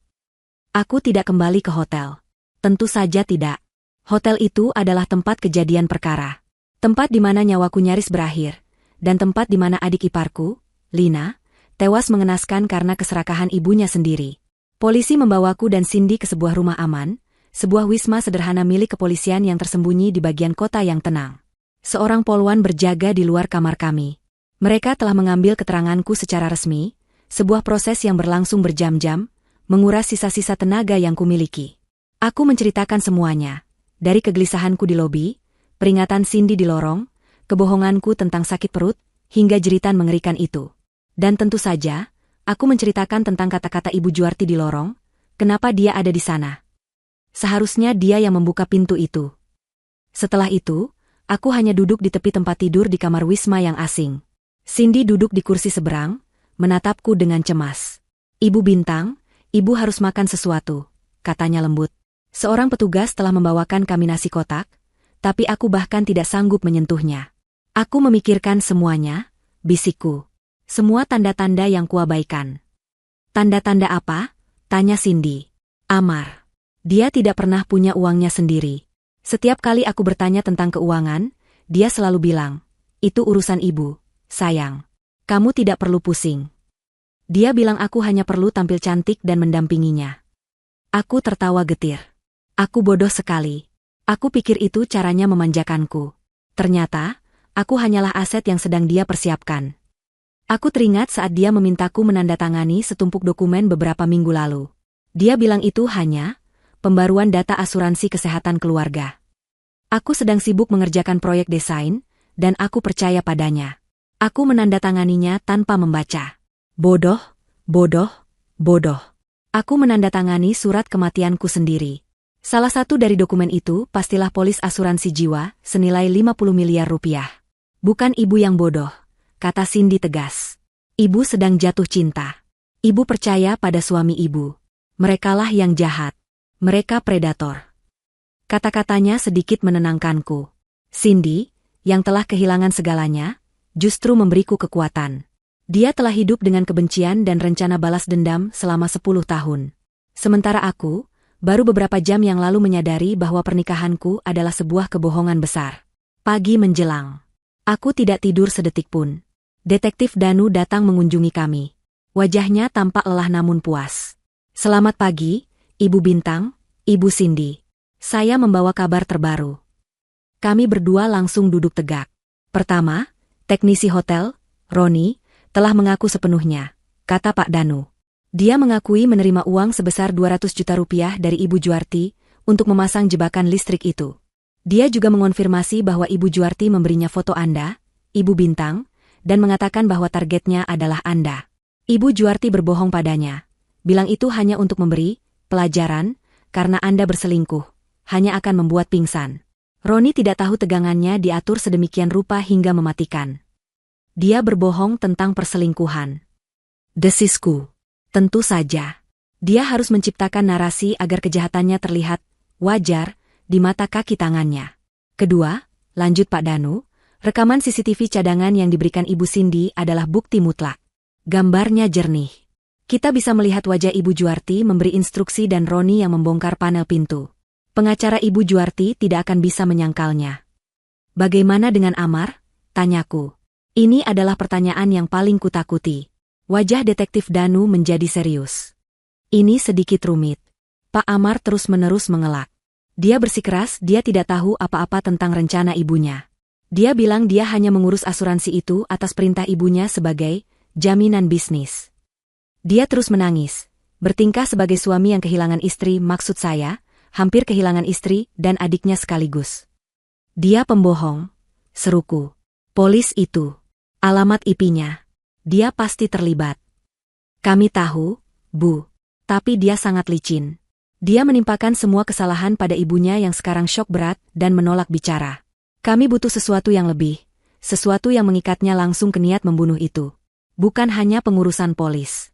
Aku tidak kembali ke hotel. Tentu saja tidak. Hotel itu adalah tempat kejadian perkara. Tempat di mana nyawaku nyaris berakhir, dan tempat di mana adik iparku, Lina, tewas mengenaskan karena keserakahan ibunya sendiri. Polisi membawaku dan Cindy ke sebuah rumah aman, sebuah wisma sederhana milik kepolisian yang tersembunyi di bagian kota yang tenang. Seorang polwan berjaga di luar kamar kami. Mereka telah mengambil keteranganku secara resmi, sebuah proses yang berlangsung berjam-jam, menguras sisa-sisa tenaga yang kumiliki. Aku menceritakan semuanya, dari kegelisahanku di lobi, peringatan Cindy di lorong, kebohonganku tentang sakit perut, hingga jeritan mengerikan itu. Dan tentu saja, aku menceritakan tentang kata-kata Ibu Juarti di lorong, kenapa dia ada di sana. Seharusnya dia yang membuka pintu itu. Setelah itu, aku hanya duduk di tepi tempat tidur di kamar wisma yang asing. Cindy duduk di kursi seberang, menatapku dengan cemas. Ibu Bintang, Ibu harus makan sesuatu, katanya lembut. Seorang petugas telah membawakan kami nasi kotak, tapi aku bahkan tidak sanggup menyentuhnya. Aku memikirkan semuanya, bisikku. Semua tanda-tanda yang kuabaikan. Tanda-tanda apa? Tanya Cindy. Amar. Dia tidak pernah punya uangnya sendiri. Setiap kali aku bertanya tentang keuangan, dia selalu bilang, itu urusan ibu, sayang. Kamu tidak perlu pusing. Dia bilang aku hanya perlu tampil cantik dan mendampinginya. Aku tertawa getir. Aku bodoh sekali. Aku pikir itu caranya memanjakanku. Ternyata, aku hanyalah aset yang sedang dia persiapkan. Aku teringat saat dia memintaku menandatangani setumpuk dokumen beberapa minggu lalu. Dia bilang itu hanya pembaruan data asuransi kesehatan keluarga. Aku sedang sibuk mengerjakan proyek desain, dan aku percaya padanya. Aku menandatanganinya tanpa membaca. Bodoh, bodoh, bodoh. Aku menandatangani surat kematianku sendiri. Salah satu dari dokumen itu pastilah polis asuransi jiwa senilai 50 miliar rupiah. Bukan ibu yang bodoh, kata Cindy tegas. Ibu sedang jatuh cinta. Ibu percaya pada suami ibu. Merekalah yang jahat. Mereka predator. Kata-katanya sedikit menenangkanku. Cindy, yang telah kehilangan segalanya, justru memberiku kekuatan. Dia telah hidup dengan kebencian dan rencana balas dendam selama 10 tahun. Sementara aku, baru beberapa jam yang lalu menyadari bahwa pernikahanku adalah sebuah kebohongan besar. Pagi menjelang. Aku tidak tidur sedetik pun. Detektif Danu datang mengunjungi kami. Wajahnya tampak lelah namun puas. Selamat pagi, Ibu Bintang, Ibu Cindy. Saya membawa kabar terbaru. Kami berdua langsung duduk tegak. Pertama, teknisi hotel, Roni, telah mengaku sepenuhnya, kata Pak Danu. Dia mengakui menerima uang sebesar 200 juta rupiah dari Ibu Juarti untuk memasang jebakan listrik itu. Dia juga mengonfirmasi bahwa Ibu Juarti memberinya foto Anda, Ibu Bintang, dan mengatakan bahwa targetnya adalah Anda. Ibu Juarti berbohong padanya. Bilang itu hanya untuk memberi pelajaran, karena Anda berselingkuh, hanya akan membuat pingsan. Roni tidak tahu tegangannya diatur sedemikian rupa hingga mematikan. Dia berbohong tentang perselingkuhan. Desisku. Tentu saja. Dia harus menciptakan narasi agar kejahatannya terlihat wajar di mata kaki tangannya. Kedua, lanjut Pak Danu, rekaman CCTV cadangan yang diberikan Ibu Cindy adalah bukti mutlak. Gambarnya jernih. Kita bisa melihat wajah Ibu Juarti memberi instruksi dan Roni yang membongkar panel pintu. Pengacara Ibu Juarti tidak akan bisa menyangkalnya. Bagaimana dengan Amar? Tanyaku. Ini adalah pertanyaan yang paling kutakuti. Wajah detektif Danu menjadi serius. Ini sedikit rumit. Pak Amar terus-menerus mengelak. Dia bersikeras dia tidak tahu apa-apa tentang rencana ibunya. Dia bilang dia hanya mengurus asuransi itu atas perintah ibunya sebagai jaminan bisnis. Dia terus menangis. Bertingkah sebagai suami yang kehilangan istri, maksud saya, hampir kehilangan istri dan adiknya sekaligus. Dia pembohong, seruku. Polis itu. Alamat IP-nya. Dia pasti terlibat. Kami tahu, Bu. Tapi dia sangat licin. Dia menimpakan semua kesalahan pada ibunya yang sekarang syok berat dan menolak bicara. Kami butuh sesuatu yang lebih. Sesuatu yang mengikatnya langsung ke niat membunuh itu. Bukan hanya pengurusan polis.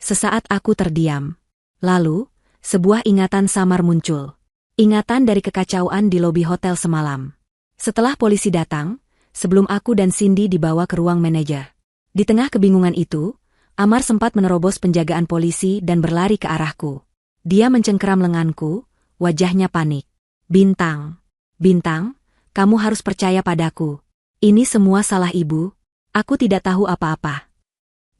Sesaat aku terdiam. Lalu, sebuah ingatan samar muncul. Ingatan dari kekacauan di lobi hotel semalam. Setelah polisi datang, sebelum aku dan Cindy dibawa ke ruang manajer. Di tengah kebingungan itu, Amar sempat menerobos penjagaan polisi dan berlari ke arahku. Dia mencengkeram lenganku, wajahnya panik. Bintang, Bintang, kamu harus percaya padaku. Ini semua salah ibu, aku tidak tahu apa-apa.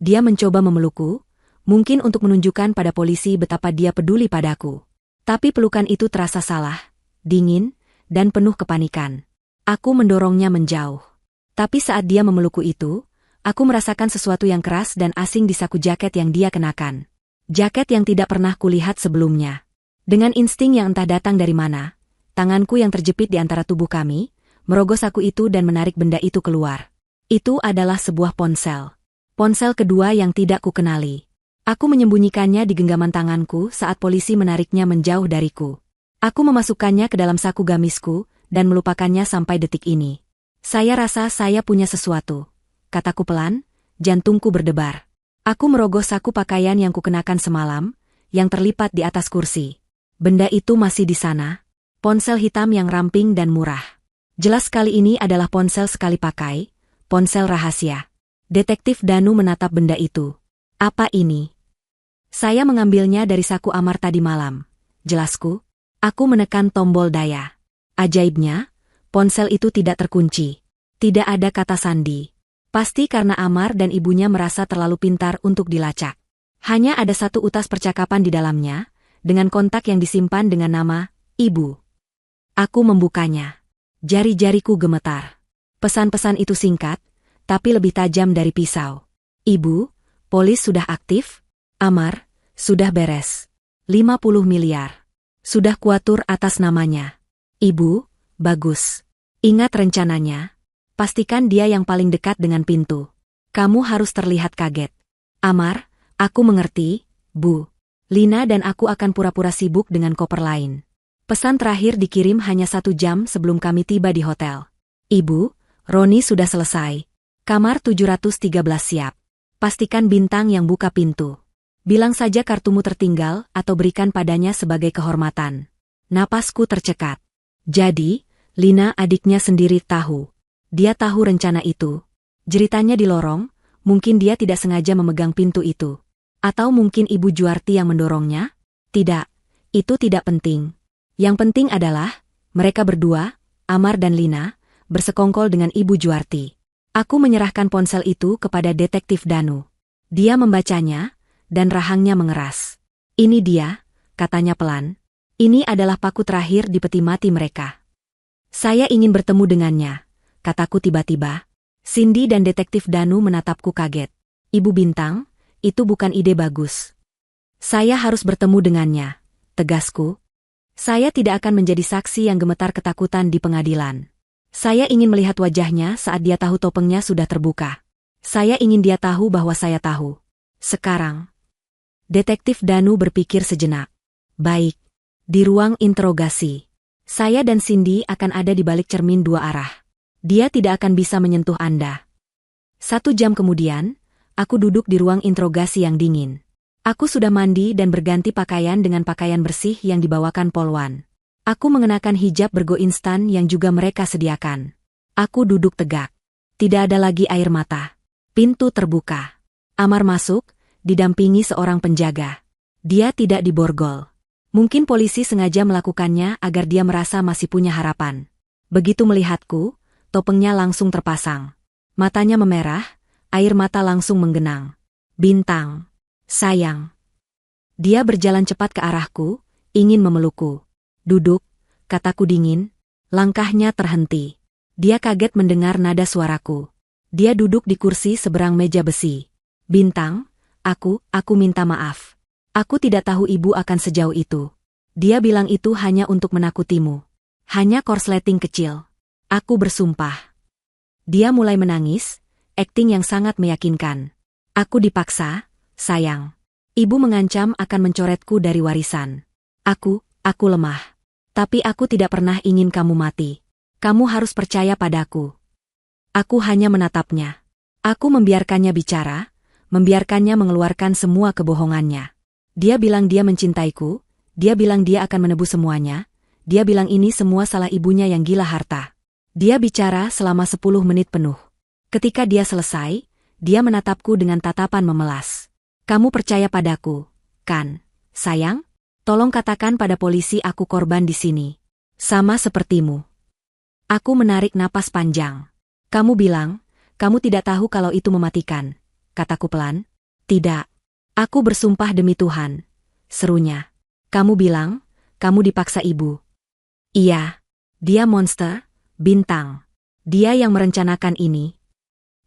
Dia mencoba memelukku, mungkin untuk menunjukkan pada polisi betapa dia peduli padaku. Tapi pelukan itu terasa salah, dingin, dan penuh kepanikan. Aku mendorongnya menjauh. Tapi saat dia memelukku itu, aku merasakan sesuatu yang keras dan asing di saku jaket yang dia kenakan. Jaket yang tidak pernah kulihat sebelumnya. Dengan insting yang entah datang dari mana, tanganku yang terjepit di antara tubuh kami, merogoh saku itu dan menarik benda itu keluar. Itu adalah sebuah ponsel. Ponsel kedua yang tidak kukenali. Aku menyembunyikannya di genggaman tanganku saat polisi menariknya menjauh dariku. Aku memasukkannya ke dalam saku gamisku dan melupakannya sampai detik ini. Saya rasa saya punya sesuatu. Kataku pelan, jantungku berdebar. Aku merogoh saku pakaian yang kukenakan semalam, yang terlipat di atas kursi. Benda itu masih di sana. Ponsel hitam yang ramping dan murah. Jelas kali ini adalah ponsel sekali pakai, ponsel rahasia. Detektif Danu menatap benda itu. Apa ini? Saya mengambilnya dari saku Amar tadi malam. Jelasku. Aku menekan tombol daya. Ajaibnya, ponsel itu tidak terkunci. Tidak ada kata sandi. Pasti karena Amar dan ibunya merasa terlalu pintar untuk dilacak. Hanya ada satu utas percakapan di dalamnya, dengan kontak yang disimpan dengan nama, Ibu. Aku membukanya. Jari-jariku gemetar. Pesan-pesan itu singkat, tapi lebih tajam dari pisau. Ibu, polis sudah aktif? Amar, sudah beres. 50 miliar. Sudah kuatur atas namanya. Ibu, bagus. Ingat rencananya. Pastikan dia yang paling dekat dengan pintu. Kamu harus terlihat kaget. Amar, aku mengerti, Bu. Lina dan aku akan pura-pura sibuk dengan koper lain. Pesan terakhir dikirim hanya 1 jam sebelum kami tiba di hotel. Ibu, Roni sudah selesai. Kamar 713 siap. Pastikan Bintang yang buka pintu. Bilang saja kartumu tertinggal atau berikan padanya sebagai kehormatan. Napasku tercekat. Jadi, Lina adiknya sendiri tahu. Dia tahu rencana itu. Jeritannya di lorong, mungkin dia tidak sengaja memegang pintu itu. Atau mungkin Ibu Juarti yang mendorongnya? Tidak, itu tidak penting. Yang penting adalah, mereka berdua, Amar dan Lina, bersekongkol dengan Ibu Juarti. Aku menyerahkan ponsel itu kepada Detektif Danu. Dia membacanya, dan rahangnya mengeras. Ini dia, katanya pelan. Ini adalah paku terakhir di peti mati mereka. Saya ingin bertemu dengannya, kataku tiba-tiba. Cindy dan Detektif Danu menatapku kaget. Ibu Bintang, itu bukan ide bagus. Saya harus bertemu dengannya, tegasku. Saya tidak akan menjadi saksi yang gemetar ketakutan di pengadilan. Saya ingin melihat wajahnya saat dia tahu topengnya sudah terbuka. Saya ingin dia tahu bahwa saya tahu. Sekarang. Detektif Danu berpikir sejenak. Baik. Di ruang interogasi. Saya dan Cindy akan ada di balik cermin dua arah. Dia tidak akan bisa menyentuh Anda. 1 jam kemudian, aku duduk di ruang interogasi yang dingin. Aku sudah mandi dan berganti pakaian dengan pakaian bersih yang dibawakan Polwan. Aku mengenakan hijab bergo instan yang juga mereka sediakan. Aku duduk tegak. Tidak ada lagi air mata. Pintu terbuka. Amar masuk, didampingi seorang penjaga. Dia tidak diborgol. Mungkin polisi sengaja melakukannya agar dia merasa masih punya harapan. Begitu melihatku, topengnya langsung terpasang. Matanya memerah, air mata langsung menggenang. Bintang. Sayang. Dia berjalan cepat ke arahku, ingin memelukku. Duduk, kataku dingin. Langkahnya terhenti. Dia kaget mendengar nada suaraku. Dia duduk di kursi seberang meja besi. Bintang, aku minta maaf. Aku tidak tahu ibu akan sejauh itu. Dia bilang itu hanya untuk menakutimu. Hanya korsleting kecil. Aku bersumpah. Dia mulai menangis, akting yang sangat meyakinkan. Aku dipaksa, sayang. Ibu mengancam akan mencoretku dari warisan. Aku lemah. Tapi aku tidak pernah ingin kamu mati. Kamu harus percaya padaku. Aku hanya menatapnya. Aku membiarkannya bicara, membiarkannya mengeluarkan semua kebohongannya. Dia bilang dia mencintaiku, dia bilang dia akan menebus semuanya, dia bilang ini semua salah ibunya yang gila harta. Dia bicara selama 10 menit penuh. Ketika dia selesai, dia menatapku dengan tatapan memelas. Kamu percaya padaku, kan, sayang? Tolong katakan pada polisi aku korban di sini. Sama sepertimu. Aku menarik napas panjang. Kamu bilang, kamu tidak tahu kalau itu mematikan. Kataku pelan. Tidak. Aku bersumpah demi Tuhan. Serunya. Kamu bilang, kamu dipaksa ibu. Iya. Dia monster, Bintang. Dia yang merencanakan ini.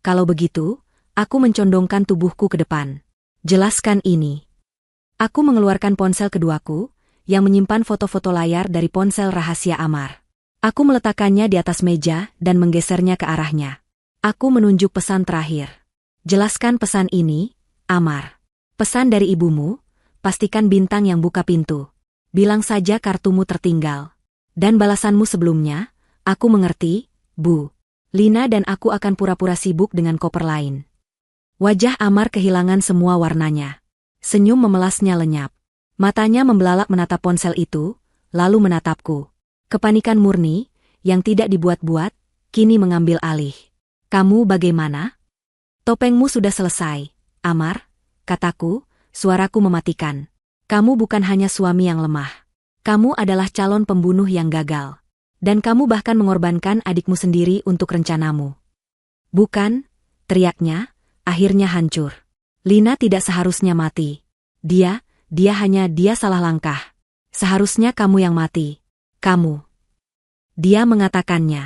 Kalau begitu, aku mencondongkan tubuhku ke depan. Jelaskan ini. Aku mengeluarkan ponsel keduaku, yang menyimpan foto-foto layar dari ponsel rahasia Amar. Aku meletakkannya di atas meja dan menggesernya ke arahnya. Aku menunjuk pesan terakhir. Jelaskan pesan ini, Amar. Pesan dari ibumu, pastikan Bintang yang buka pintu. Bilang saja kartumu tertinggal. Dan balasanmu sebelumnya, aku mengerti, Bu. Lina dan aku akan pura-pura sibuk dengan koper lain. Wajah Amar kehilangan semua warnanya. Senyum memelasnya lenyap. Matanya membelalak menatap ponsel itu, lalu menatapku. Kepanikan murni, yang tidak dibuat-buat, kini mengambil alih. Kamu bagaimana? Topengmu sudah selesai, Amar, kataku, suaraku mematikan. Kamu bukan hanya suami yang lemah. Kamu adalah calon pembunuh yang gagal. Dan kamu bahkan mengorbankan adikmu sendiri untuk rencanamu. Bukan, teriaknya, akhirnya hancur. Lina tidak seharusnya mati. Dia salah langkah. Seharusnya kamu yang mati. Kamu. Dia mengatakannya.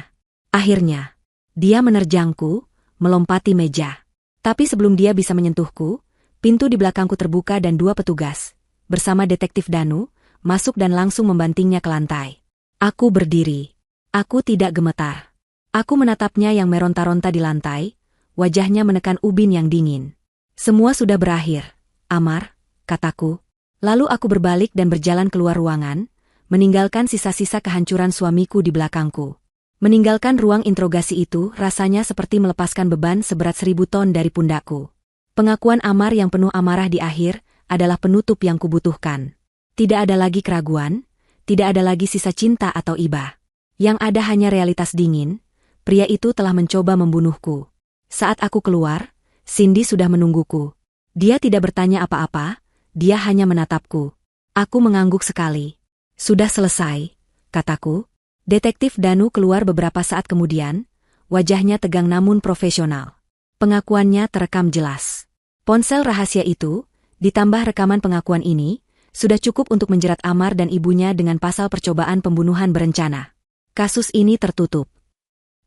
Akhirnya. Dia menerjangku, melompati meja. Tapi sebelum dia bisa menyentuhku, pintu di belakangku terbuka dan 2 petugas, bersama Detektif Danu, masuk dan langsung membantingnya ke lantai. Aku berdiri. Aku tidak gemetar. Aku menatapnya yang meronta-ronta di lantai, wajahnya menekan ubin yang dingin. Semua sudah berakhir, Amar, kataku. Lalu aku berbalik dan berjalan keluar ruangan, meninggalkan sisa-sisa kehancuran suamiku di belakangku. Meninggalkan ruang interogasi itu rasanya seperti melepaskan beban seberat 1000 ton dari pundakku. Pengakuan Amar yang penuh amarah di akhir adalah penutup yang kubutuhkan. Tidak ada lagi keraguan, tidak ada lagi sisa cinta atau iba. Yang ada hanya realitas dingin, pria itu telah mencoba membunuhku. Saat aku keluar, Cindy sudah menungguku. Dia tidak bertanya apa-apa, dia hanya menatapku. Aku mengangguk sekali. Sudah selesai, kataku. Detektif Danu keluar beberapa saat kemudian, wajahnya tegang namun profesional. Pengakuannya terekam jelas. Ponsel rahasia itu, ditambah rekaman pengakuan ini, sudah cukup untuk menjerat Amar dan ibunya dengan pasal percobaan pembunuhan berencana. Kasus ini tertutup.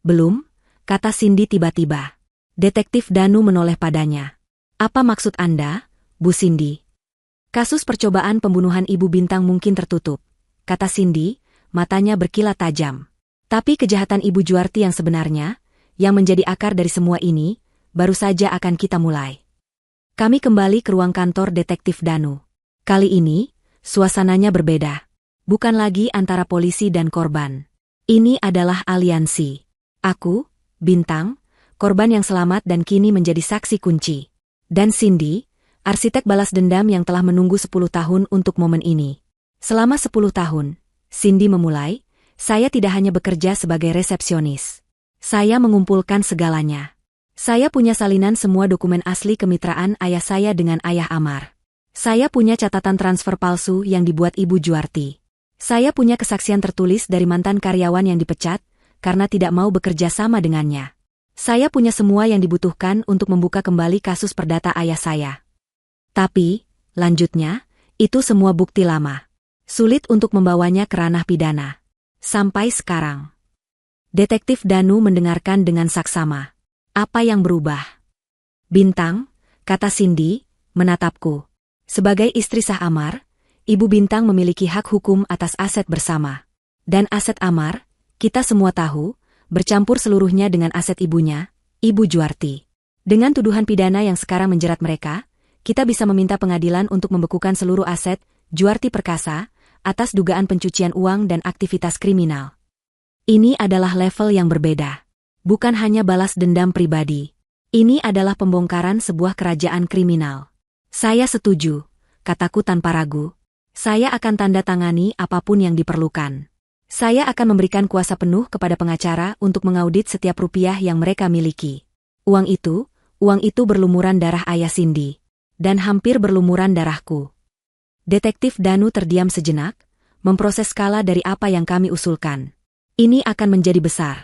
Belum, kata Cindy tiba-tiba. Detektif Danu menoleh padanya. Apa maksud Anda, Bu Cindy? Kasus percobaan pembunuhan Ibu Bintang mungkin tertutup, kata Cindy, matanya berkilat tajam. Tapi kejahatan Ibu Juarti yang sebenarnya, yang menjadi akar dari semua ini, baru saja akan kita mulai. Kami kembali ke ruang kantor Detektif Danu. Kali ini, suasananya berbeda. Bukan lagi antara polisi dan korban. Ini adalah aliansi. Aku, Bintang, korban yang selamat dan kini menjadi saksi kunci. Dan Cindy, arsitek balas dendam yang telah menunggu 10 tahun untuk momen ini. Selama 10 tahun, Cindy memulai, saya tidak hanya bekerja sebagai resepsionis. Saya mengumpulkan segalanya. Saya punya salinan semua dokumen asli kemitraan ayah saya dengan ayah Amar. Saya punya catatan transfer palsu yang dibuat Ibu Juarti. Saya punya kesaksian tertulis dari mantan karyawan yang dipecat karena tidak mau bekerja sama dengannya. Saya punya semua yang dibutuhkan untuk membuka kembali kasus perdata ayah saya. Tapi, lanjutnya, itu semua bukti lama. Sulit untuk membawanya ke ranah pidana. Sampai sekarang. Detektif Danu mendengarkan dengan saksama. Apa yang berubah? Bintang, kata Cindy, menatapku. Sebagai istri sah Amar, Ibu Bintang memiliki hak hukum atas aset bersama. Dan aset Amar, kita semua tahu, bercampur seluruhnya dengan aset ibunya, Ibu Juarti. Dengan tuduhan pidana yang sekarang menjerat mereka, kita bisa meminta pengadilan untuk membekukan seluruh aset Juarti Perkasa atas dugaan pencucian uang dan aktivitas kriminal. Ini adalah level yang berbeda. Bukan hanya balas dendam pribadi. Ini adalah pembongkaran sebuah kerajaan kriminal. Saya setuju, kataku tanpa ragu. Saya akan tanda tangani apapun yang diperlukan. Saya akan memberikan kuasa penuh kepada pengacara untuk mengaudit setiap rupiah yang mereka miliki. Uang itu berlumuran darah ayah Cindy. Dan hampir berlumuran darahku. Detektif Danu terdiam sejenak, memproses skala dari apa yang kami usulkan. Ini akan menjadi besar,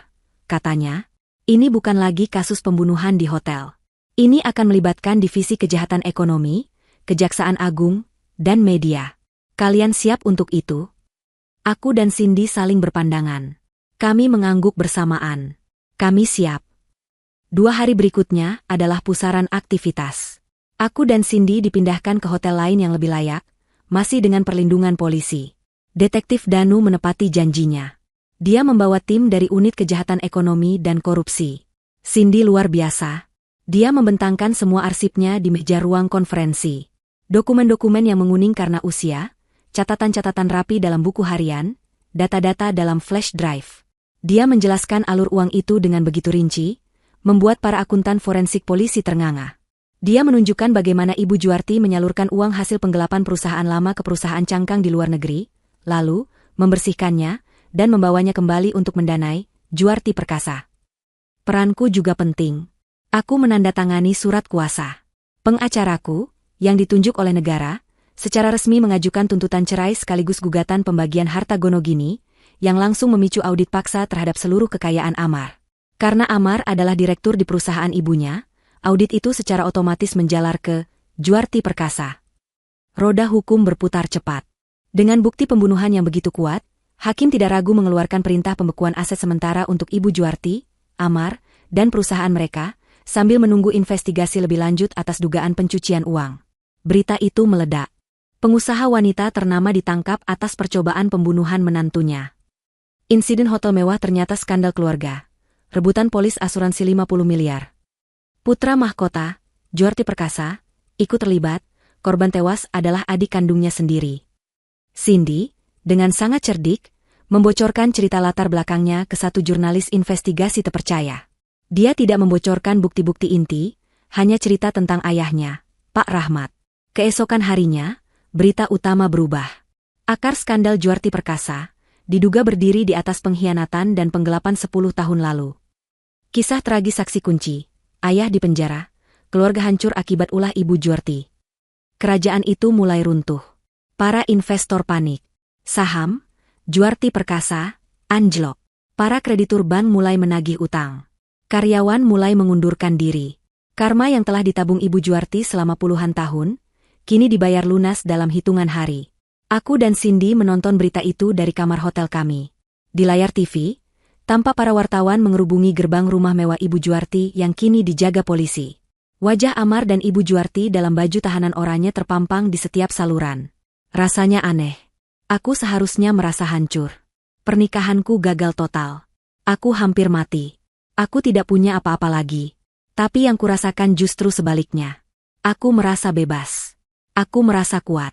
katanya. Ini bukan lagi kasus pembunuhan di hotel. Ini akan melibatkan divisi kejahatan ekonomi, Kejaksaan Agung, dan media. Kalian siap untuk itu? Aku dan Cindy saling berpandangan. Kami mengangguk bersamaan. Kami siap. 2 hari berikutnya adalah pusaran aktivitas. Aku dan Cindy dipindahkan ke hotel lain yang lebih layak, masih dengan perlindungan polisi. Detektif Danu menepati janjinya. Dia membawa tim dari unit kejahatan ekonomi dan korupsi. Cindy luar biasa. Dia membentangkan semua arsipnya di meja ruang konferensi. Dokumen-dokumen yang menguning karena usia, catatan-catatan rapi dalam buku harian, data-data dalam flash drive. Dia menjelaskan alur uang itu dengan begitu rinci, membuat para akuntan forensik polisi ternganga. Dia menunjukkan bagaimana Ibu Juarti menyalurkan uang hasil penggelapan perusahaan lama ke perusahaan cangkang di luar negeri, lalu membersihkannya dan membawanya kembali untuk mendanai Juarti Perkasa. Peranku juga penting. Aku menandatangani surat kuasa. Pengacaraku, yang ditunjuk oleh negara, secara resmi mengajukan tuntutan cerai sekaligus gugatan pembagian harta Gonogini, yang langsung memicu audit paksa terhadap seluruh kekayaan Amar. Karena Amar adalah direktur di perusahaan ibunya, audit itu secara otomatis menjalar ke Juarti Perkasa. Roda hukum berputar cepat. Dengan bukti pembunuhan yang begitu kuat, hakim tidak ragu mengeluarkan perintah pembekuan aset sementara untuk Ibu Juarti, Amar, dan perusahaan mereka, sambil menunggu investigasi lebih lanjut atas dugaan pencucian uang. Berita itu meledak. Pengusaha wanita ternama ditangkap atas percobaan pembunuhan menantunya. Insiden hotel mewah ternyata skandal keluarga. Rebutan polis asuransi 50 miliar. Putra mahkota, Juarti Perkasa, ikut terlibat, korban tewas adalah adik kandungnya sendiri. Cindy, dengan sangat cerdik, membocorkan cerita latar belakangnya ke satu jurnalis investigasi terpercaya. Dia tidak membocorkan bukti-bukti inti, Hanya cerita tentang ayahnya, Pak Rahmat. Keesokan harinya, berita utama berubah. Akar skandal Juarti Perkasa, diduga berdiri di atas pengkhianatan dan penggelapan 10 tahun lalu. Kisah tragis saksi kunci, ayah di penjara, keluarga hancur akibat ulah ibu Juarti. Kerajaan itu mulai runtuh. Para investor panik. Saham, Juarti Perkasa, anjlok. Para kreditur bank mulai menagih utang. Karyawan mulai mengundurkan diri. Karma yang telah ditabung ibu Juarti selama puluhan tahun, kini dibayar lunas dalam hitungan hari. Aku dan Cindy menonton berita itu dari kamar hotel kami. Di layar TV, tampak para wartawan mengerubungi gerbang rumah mewah ibu Juarti yang kini dijaga polisi. Wajah Amar dan ibu Juarti dalam baju tahanan oranye terpampang di setiap saluran. Rasanya aneh. Aku seharusnya merasa hancur. Pernikahanku gagal total. Aku hampir mati. Aku tidak punya apa-apa lagi. Tapi yang kurasakan justru sebaliknya. Aku merasa bebas. Aku merasa kuat.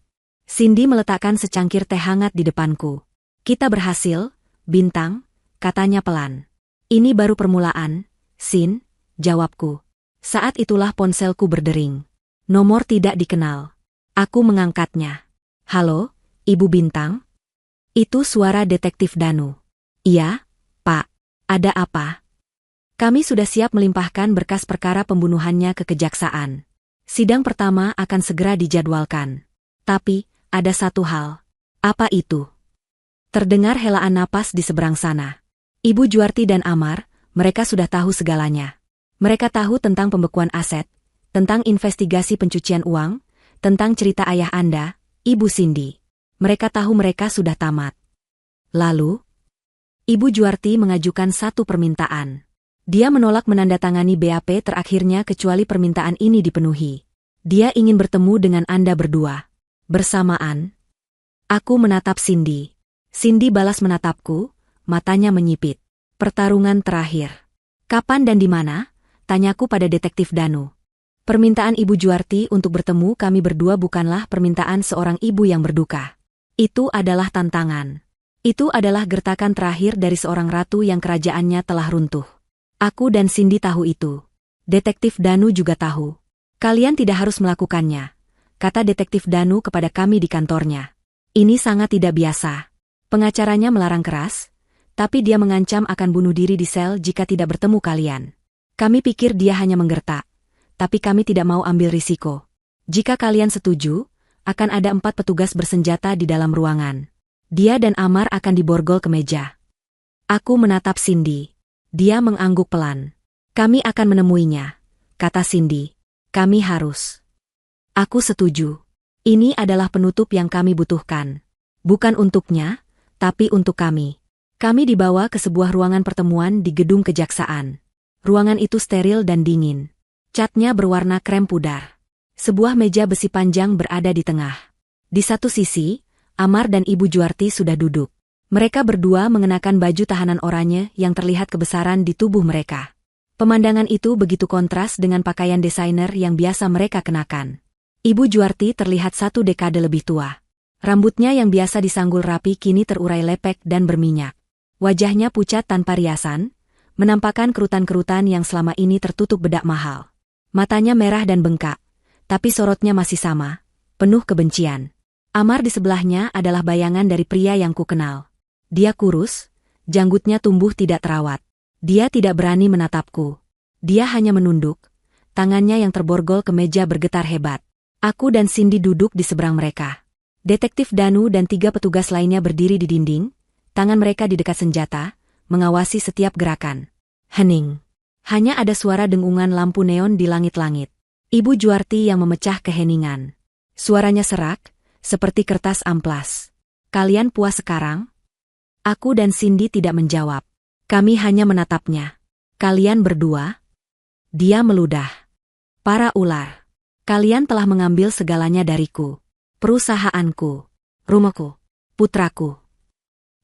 Cindy meletakkan secangkir teh hangat di depanku. Kita berhasil, Bintang, katanya pelan. Ini baru permulaan, Sin, jawabku. Saat itulah ponselku berdering. Nomor tidak dikenal. Aku mengangkatnya. Halo, Ibu Bintang? Itu suara detektif Danu. Iya, Pak. Ada apa? Kami sudah siap melimpahkan berkas perkara pembunuhannya ke kejaksaan. Sidang pertama akan segera dijadwalkan. Tapi, ada satu hal. Apa itu? Terdengar helaan napas di seberang sana. Ibu Juarti dan Amar, mereka sudah tahu segalanya. Mereka tahu tentang pembekuan aset, tentang investigasi pencucian uang, tentang cerita ayah Anda, Ibu Cindy. Mereka tahu mereka sudah tamat. Lalu, Ibu Juarti mengajukan satu permintaan. Dia menolak menandatangani BAP terakhirnya kecuali permintaan ini dipenuhi. Dia ingin bertemu dengan Anda berdua. Bersamaan, aku menatap Cindy. Cindy balas menatapku, matanya menyipit. Pertarungan terakhir. Kapan dan di mana? Tanyaku pada detektif Danu. Permintaan Ibu Juarti untuk bertemu kami berdua bukanlah permintaan seorang ibu yang berduka. Itu adalah tantangan. Itu adalah gertakan terakhir dari seorang ratu yang kerajaannya telah runtuh. Aku dan Cindy tahu itu. Detektif Danu juga tahu. Kalian tidak harus melakukannya, kata detektif Danu kepada kami di kantornya. Ini sangat tidak biasa. Pengacaranya melarang keras, tapi dia mengancam akan bunuh diri di sel jika tidak bertemu kalian. Kami pikir dia hanya menggertak, tapi kami tidak mau ambil risiko. Jika kalian setuju, akan ada 4 petugas bersenjata di dalam ruangan. Dia dan Amar akan diborgol ke meja. Aku menatap Cindy. Dia mengangguk pelan. Kami akan menemuinya, kata Cindy. Kami harus. Aku setuju. Ini adalah penutup yang kami butuhkan. Bukan untuknya, tapi untuk kami. Kami dibawa ke sebuah ruangan pertemuan di gedung kejaksaan. Ruangan itu steril dan dingin. Catnya berwarna krem pudar. Sebuah meja besi panjang berada di tengah. Di satu sisi, Amar dan Ibu Juarti sudah duduk. Mereka berdua mengenakan baju tahanan oranye yang terlihat kebesaran di tubuh mereka. Pemandangan itu begitu kontras dengan pakaian desainer yang biasa mereka kenakan. Ibu Juarti terlihat 1 dekade lebih tua. Rambutnya yang biasa disanggul rapi kini terurai lepek dan berminyak. Wajahnya pucat tanpa riasan, menampakkan kerutan-kerutan yang selama ini tertutup bedak mahal. Matanya merah dan bengkak, tapi sorotnya masih sama, penuh kebencian. Amar di sebelahnya adalah bayangan dari pria yang kukenal. Dia kurus, janggutnya tumbuh tidak terawat. Dia tidak berani menatapku. Dia hanya menunduk, tangannya yang terborgol ke meja bergetar hebat. Aku dan Cindy duduk di seberang mereka. Detektif Danu dan 3 petugas lainnya berdiri di dinding, tangan mereka di dekat senjata, mengawasi setiap gerakan. Hening. Hanya ada suara dengungan lampu neon di langit-langit. Ibu Juarti yang memecah keheningan. Suaranya serak, seperti kertas amplas. Kalian puas sekarang? Aku dan Cindy tidak menjawab. Kami hanya menatapnya. Kalian berdua? Dia meludah. Para ular. Kalian telah mengambil segalanya dariku. Perusahaanku. Rumahku. Putraku.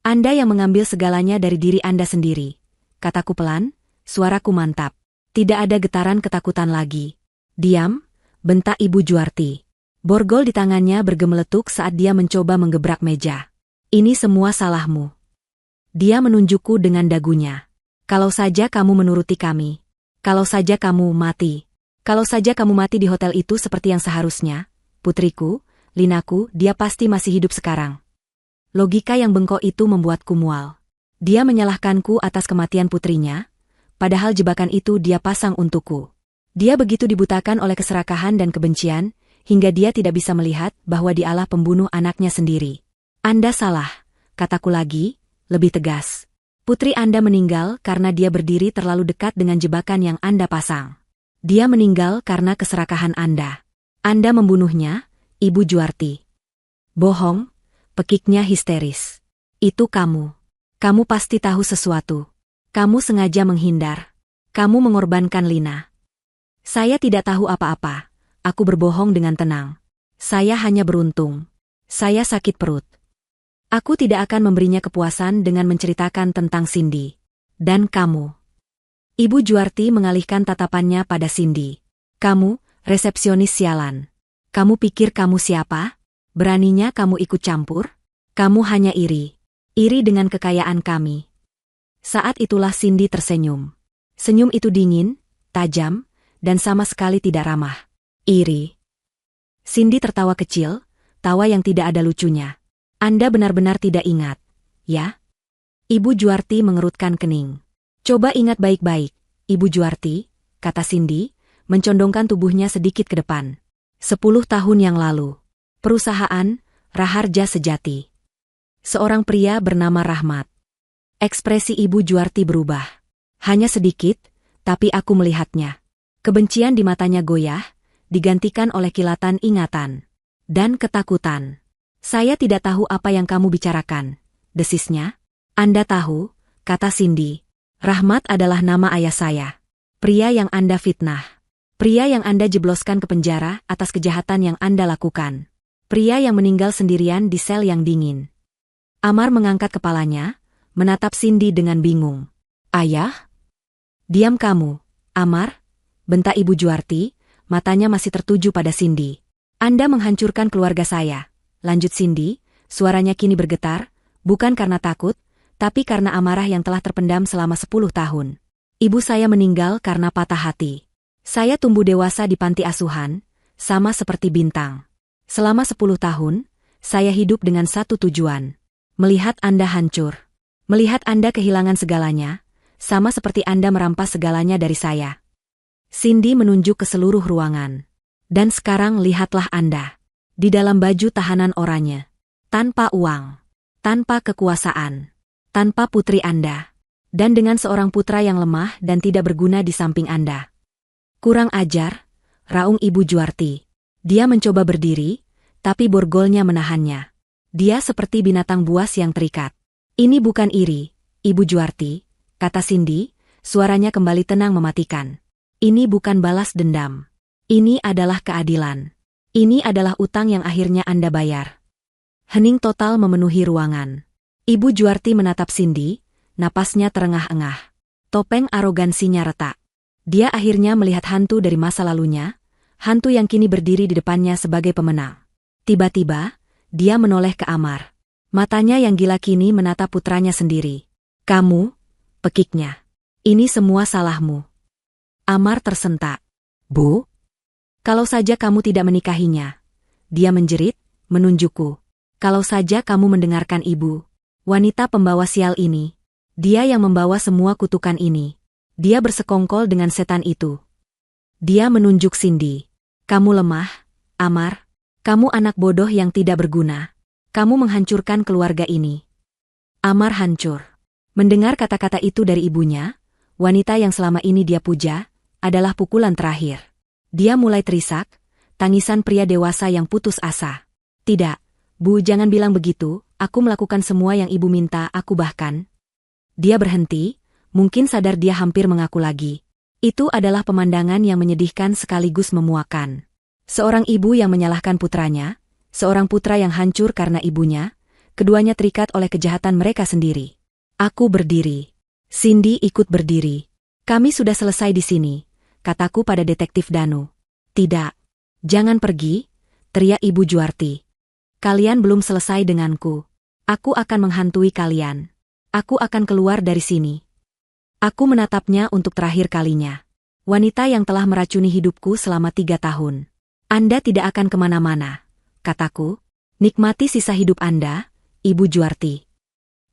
Anda yang mengambil segalanya dari diri Anda sendiri. Kataku pelan, suaraku mantap. Tidak ada getaran ketakutan lagi. Diam, bentak Ibu Juarti. Borgol di tangannya bergemeletuk saat dia mencoba menggebrak meja. Ini semua salahmu. Dia menunjukku dengan dagunya. Kalau saja kamu menuruti kami. Kalau saja kamu mati. Kalau saja kamu mati di hotel itu seperti yang seharusnya, putriku, Linaku, dia pasti masih hidup sekarang. Logika yang bengkok itu membuatku mual. Dia menyalahkanku atas kematian putrinya, padahal jebakan itu dia pasang untukku. Dia begitu dibutakan oleh keserakahan dan kebencian, hingga dia tidak bisa melihat bahwa dialah pembunuh anaknya sendiri. Anda salah, kataku lagi, lebih tegas. Putri Anda meninggal karena dia berdiri terlalu dekat dengan jebakan yang Anda pasang. Dia meninggal karena keserakahan Anda. Anda membunuhnya, Ibu Juarti. Bohong, pekiknya histeris. Itu kamu. Kamu pasti tahu sesuatu. Kamu sengaja menghindar. Kamu mengorbankan Lina. Saya tidak tahu apa-apa. Aku berbohong dengan tenang. Saya hanya beruntung. Saya sakit perut. Aku tidak akan memberinya kepuasan dengan menceritakan tentang Cindy. Dan kamu. Ibu Juarti mengalihkan tatapannya pada Cindy. Kamu, resepsionis sialan. Kamu pikir kamu siapa? Beraninya kamu ikut campur? Kamu hanya iri. Iri dengan kekayaan kami. Saat itulah Cindy tersenyum. Senyum itu dingin, tajam, dan sama sekali tidak ramah. Iri. Cindy tertawa kecil, tawa yang tidak ada lucunya. Anda benar-benar tidak ingat, ya? Ibu Juarti mengerutkan kening. Coba ingat baik-baik, Ibu Juarti, kata Cindy, mencondongkan tubuhnya sedikit ke depan. 10 tahun yang lalu. Perusahaan, Raharja Sejati. Seorang pria bernama Rahmat. Ekspresi Ibu Juarti berubah. Hanya sedikit, tapi aku melihatnya. Kebencian di matanya goyah, digantikan oleh kilatan ingatan. Dan ketakutan. Saya tidak tahu apa yang kamu bicarakan, desisnya. Anda tahu, kata Cindy. Rahmat adalah nama ayah saya. Pria yang Anda fitnah. Pria yang Anda jebloskan ke penjara atas kejahatan yang Anda lakukan. Pria yang meninggal sendirian di sel yang dingin. Amar mengangkat kepalanya, menatap Cindy dengan bingung. Ayah? Diam kamu, Amar, bentak Ibu Juarti, matanya masih tertuju pada Cindy. Anda menghancurkan keluarga saya, lanjut Cindy, suaranya kini bergetar, bukan karena takut, tapi karena amarah yang telah terpendam selama 10 tahun. Ibu saya meninggal karena patah hati. Saya tumbuh dewasa di panti asuhan, sama seperti Bintang. Selama 10 tahun, saya hidup dengan satu tujuan. Melihat Anda hancur. Melihat Anda kehilangan segalanya, sama seperti Anda merampas segalanya dari saya. Cindy menunjuk ke seluruh ruangan. Dan sekarang lihatlah Anda. Di dalam baju tahanan oranye. Tanpa uang. Tanpa kekuasaan. Tanpa putri Anda. Dan dengan seorang putra yang lemah dan tidak berguna di samping Anda. Kurang ajar, raung Ibu Juarti. Dia mencoba berdiri, tapi borgolnya menahannya. Dia seperti binatang buas yang terikat. Ini bukan iri, Ibu Juarti, kata Cindy, suaranya kembali tenang mematikan. Ini bukan balas dendam. Ini adalah keadilan. Ini adalah utang yang akhirnya Anda bayar. Hening total memenuhi ruangan. Ibu Juarti menatap Cindy, napasnya terengah-engah. Topeng arogansinya retak. Dia akhirnya melihat hantu dari masa lalunya, hantu yang kini berdiri di depannya sebagai pemenang. Tiba-tiba, dia menoleh ke Amar. Matanya yang gila kini menatap putranya sendiri. Kamu, pekiknya. Ini semua salahmu. Amar tersentak. Bu? Kalau saja kamu tidak menikahinya. Dia menjerit, menunjukku. Kalau saja kamu mendengarkan ibu. Wanita pembawa sial ini. Dia yang membawa semua kutukan ini. Dia bersekongkol dengan setan itu. Dia menunjuk Cindy. Kamu lemah, Amar. Kamu anak bodoh yang tidak berguna. Kamu menghancurkan keluarga ini. Amar hancur. Mendengar kata-kata itu dari ibunya, wanita yang selama ini dia puja, adalah pukulan terakhir. Dia mulai terisak, tangisan pria dewasa yang putus asa. Tidak, Bu, jangan bilang begitu, aku melakukan semua yang ibu minta aku bahkan. Dia berhenti, mungkin sadar dia hampir mengaku lagi. Itu adalah pemandangan yang menyedihkan sekaligus memuakan. Seorang ibu yang menyalahkan putranya, seorang putra yang hancur karena ibunya, keduanya terikat oleh kejahatan mereka sendiri. Aku berdiri. Cindy ikut berdiri. Kami sudah selesai di sini, kataku pada detektif Danu. Tidak. Jangan pergi, teriak Ibu Juarti. Kalian belum selesai denganku. Aku akan menghantui kalian. Aku akan keluar dari sini. Aku menatapnya untuk terakhir kalinya. Wanita yang telah meracuni hidupku selama 3 tahun. Anda tidak akan kemana-mana, kataku. Nikmati sisa hidup Anda, Ibu Juarti.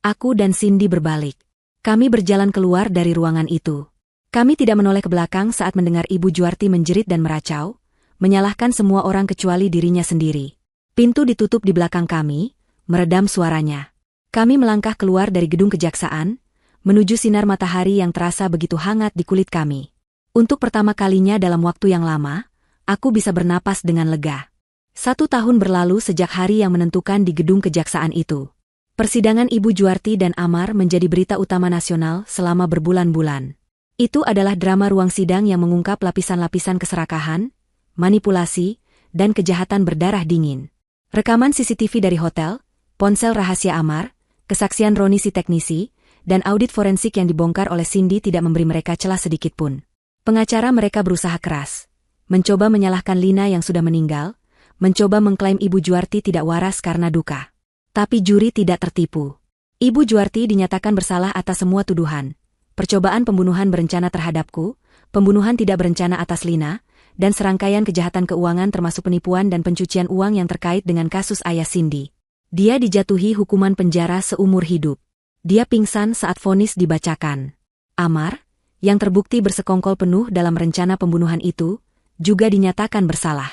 Aku dan Cindy berbalik. Kami berjalan keluar dari ruangan itu. Kami tidak menoleh ke belakang saat mendengar Ibu Juarti menjerit dan meracau, menyalahkan semua orang kecuali dirinya sendiri. Pintu ditutup di belakang kami, meredam suaranya. Kami melangkah keluar dari gedung kejaksaan, menuju sinar matahari yang terasa begitu hangat di kulit kami. Untuk pertama kalinya dalam waktu yang lama, aku bisa bernapas dengan lega. 1 tahun berlalu sejak hari yang menentukan di gedung kejaksaan itu. Persidangan Ibu Juarti dan Amar menjadi berita utama nasional selama berbulan-bulan. Itu adalah drama ruang sidang yang mengungkap lapisan-lapisan keserakahan, manipulasi, dan kejahatan berdarah dingin. Rekaman CCTV dari hotel, ponsel rahasia Amar, kesaksian Roni si teknisi, dan audit forensik yang dibongkar oleh Cindy tidak memberi mereka celah sedikitpun. Pengacara mereka berusaha keras, mencoba menyalahkan Lina yang sudah meninggal, mencoba mengklaim Ibu Juarti tidak waras karena duka. Tapi juri tidak tertipu. Ibu Juarti dinyatakan bersalah atas semua tuduhan. Percobaan pembunuhan berencana terhadapku, pembunuhan tidak berencana atas Lina, dan serangkaian kejahatan keuangan termasuk penipuan dan pencucian uang yang terkait dengan kasus ayah Cindy. Dia dijatuhi hukuman penjara seumur hidup. Dia pingsan saat vonis dibacakan. Amar, yang terbukti bersekongkol penuh dalam rencana pembunuhan itu, juga dinyatakan bersalah.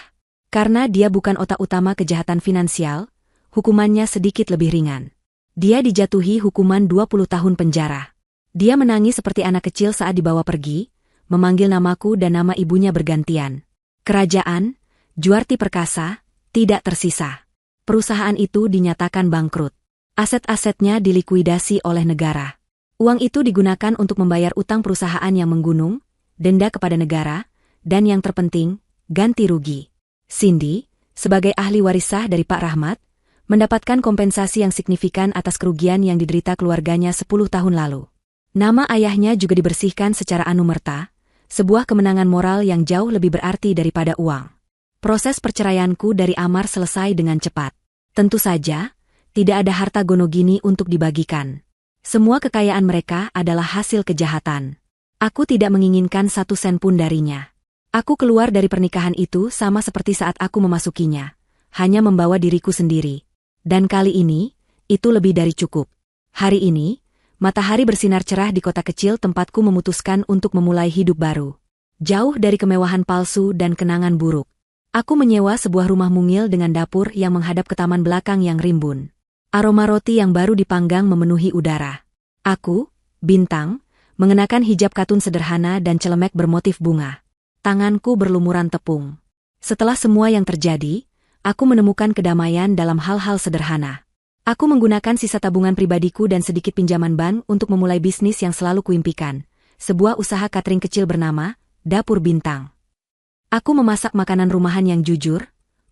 Karena dia bukan otak utama kejahatan finansial, hukumannya sedikit lebih ringan. Dia dijatuhi hukuman 20 tahun penjara. Dia menangis seperti anak kecil saat dibawa pergi, memanggil namaku dan nama ibunya bergantian. Kerajaan, Juarti Perkasa, tidak tersisa. Perusahaan itu dinyatakan bangkrut. Aset-asetnya dilikuidasi oleh negara. Uang itu digunakan untuk membayar utang perusahaan yang menggunung, denda kepada negara, dan yang terpenting, ganti rugi. Cindy, sebagai ahli waris sah dari Pak Rahmat, mendapatkan kompensasi yang signifikan atas kerugian yang diderita keluarganya 10 tahun lalu. Nama ayahnya juga dibersihkan secara anumerta, sebuah kemenangan moral yang jauh lebih berarti daripada uang. Proses perceraianku dari Amar selesai dengan cepat. Tentu saja, tidak ada harta gonogini untuk dibagikan. Semua kekayaan mereka adalah hasil kejahatan. Aku tidak menginginkan 1 sen pun darinya. Aku keluar dari pernikahan itu sama seperti saat aku memasukinya, hanya membawa diriku sendiri. Dan kali ini, itu lebih dari cukup. Hari ini, matahari bersinar cerah di kota kecil tempatku memutuskan untuk memulai hidup baru. Jauh dari kemewahan palsu dan kenangan buruk. Aku menyewa sebuah rumah mungil dengan dapur yang menghadap ke taman belakang yang rimbun. Aroma roti yang baru dipanggang memenuhi udara. Aku, Bintang, mengenakan hijab katun sederhana dan celemek bermotif bunga. Tanganku berlumuran tepung. Setelah semua yang terjadi, aku menemukan kedamaian dalam hal-hal sederhana. Aku menggunakan sisa tabungan pribadiku dan sedikit pinjaman bank untuk memulai bisnis yang selalu kuimpikan, sebuah usaha catering kecil bernama Dapur Bintang. Aku memasak makanan rumahan yang jujur,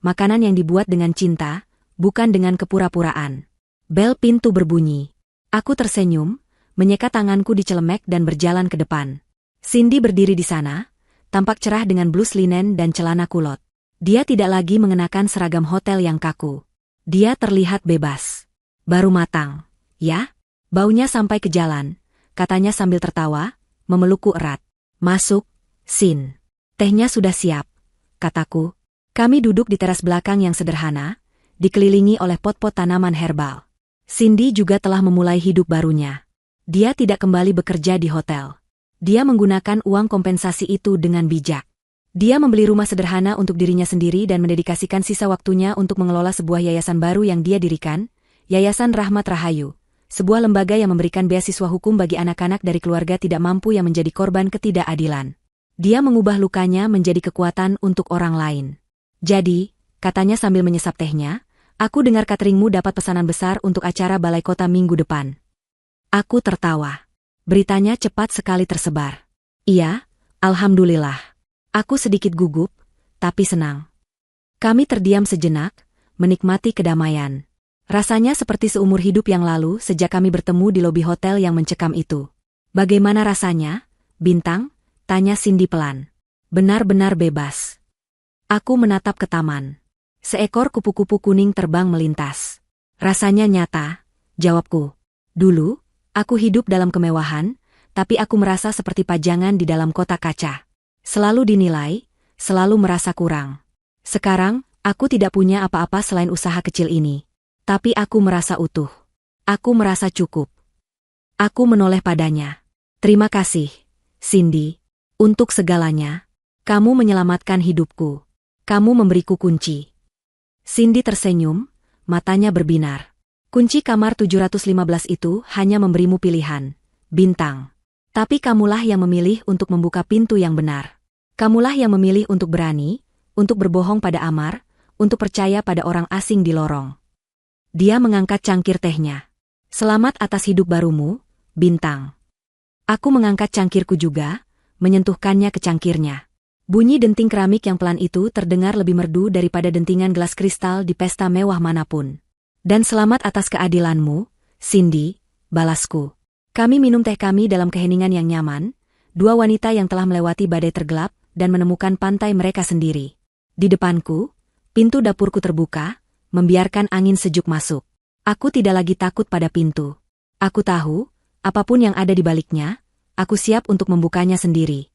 makanan yang dibuat dengan cinta, bukan dengan kepura-puraan. Bel pintu berbunyi. Aku tersenyum, menyeka tanganku di celemek dan berjalan ke depan. Cindy berdiri di sana, tampak cerah dengan blus linen dan celana kulot. Dia tidak lagi mengenakan seragam hotel yang kaku. Dia terlihat bebas. Baru matang, ya? Baunya sampai ke jalan, katanya sambil tertawa, memelukku erat. Masuk, Sin. Tehnya sudah siap, kataku. Kami duduk di teras belakang yang sederhana, dikelilingi oleh pot-pot tanaman herbal. Cindy juga telah memulai hidup barunya. Dia tidak kembali bekerja di hotel. Dia menggunakan uang kompensasi itu dengan bijak. Dia membeli rumah sederhana untuk dirinya sendiri dan mendedikasikan sisa waktunya untuk mengelola sebuah yayasan baru yang dia dirikan, Yayasan Rahmat Rahayu, sebuah lembaga yang memberikan beasiswa hukum bagi anak-anak dari keluarga tidak mampu yang menjadi korban ketidakadilan. Dia mengubah lukanya menjadi kekuatan untuk orang lain. Jadi, katanya sambil menyesap tehnya, aku dengar cateringmu dapat pesanan besar untuk acara balai kota minggu depan. Aku tertawa. Beritanya cepat sekali tersebar. Iya, alhamdulillah. Aku sedikit gugup, tapi senang. Kami terdiam sejenak, menikmati kedamaian. Rasanya seperti seumur hidup yang lalu sejak kami bertemu di lobi hotel yang mencekam itu. Bagaimana rasanya, Bintang? Tanya Cindy pelan. Benar-benar bebas. Aku menatap ke taman. Seekor kupu-kupu kuning terbang melintas. Rasanya nyata, jawabku. Dulu, aku hidup dalam kemewahan, tapi aku merasa seperti pajangan di dalam kota kaca. Selalu dinilai, selalu merasa kurang. Sekarang, aku tidak punya apa-apa selain usaha kecil ini. Tapi aku merasa utuh. Aku merasa cukup. Aku menoleh padanya. Terima kasih, Cindy, untuk segalanya. Kamu menyelamatkan hidupku. Kamu memberiku kunci. Cindy tersenyum, matanya berbinar. Kunci kamar 715 itu hanya memberimu pilihan, bintang. Tapi kamulah yang memilih untuk membuka pintu yang benar. Kamulah yang memilih untuk berani, untuk berbohong pada Amar, untuk percaya pada orang asing di lorong. Dia mengangkat cangkir tehnya. Selamat atas hidup barumu, bintang. Aku mengangkat cangkirku juga, menyentuhkannya ke cangkirnya. Bunyi denting keramik yang pelan itu terdengar lebih merdu daripada dentingan gelas kristal di pesta mewah manapun. Dan selamat atas keadilanmu, Cindy, balasku. Kami minum teh kami dalam keheningan yang nyaman, dua wanita yang telah melewati badai tergelap dan menemukan pantai mereka sendiri. Di depanku, pintu dapurku terbuka, membiarkan angin sejuk masuk. Aku tidak lagi takut pada pintu. Aku tahu, apapun yang ada di baliknya, aku siap untuk membukanya sendiri.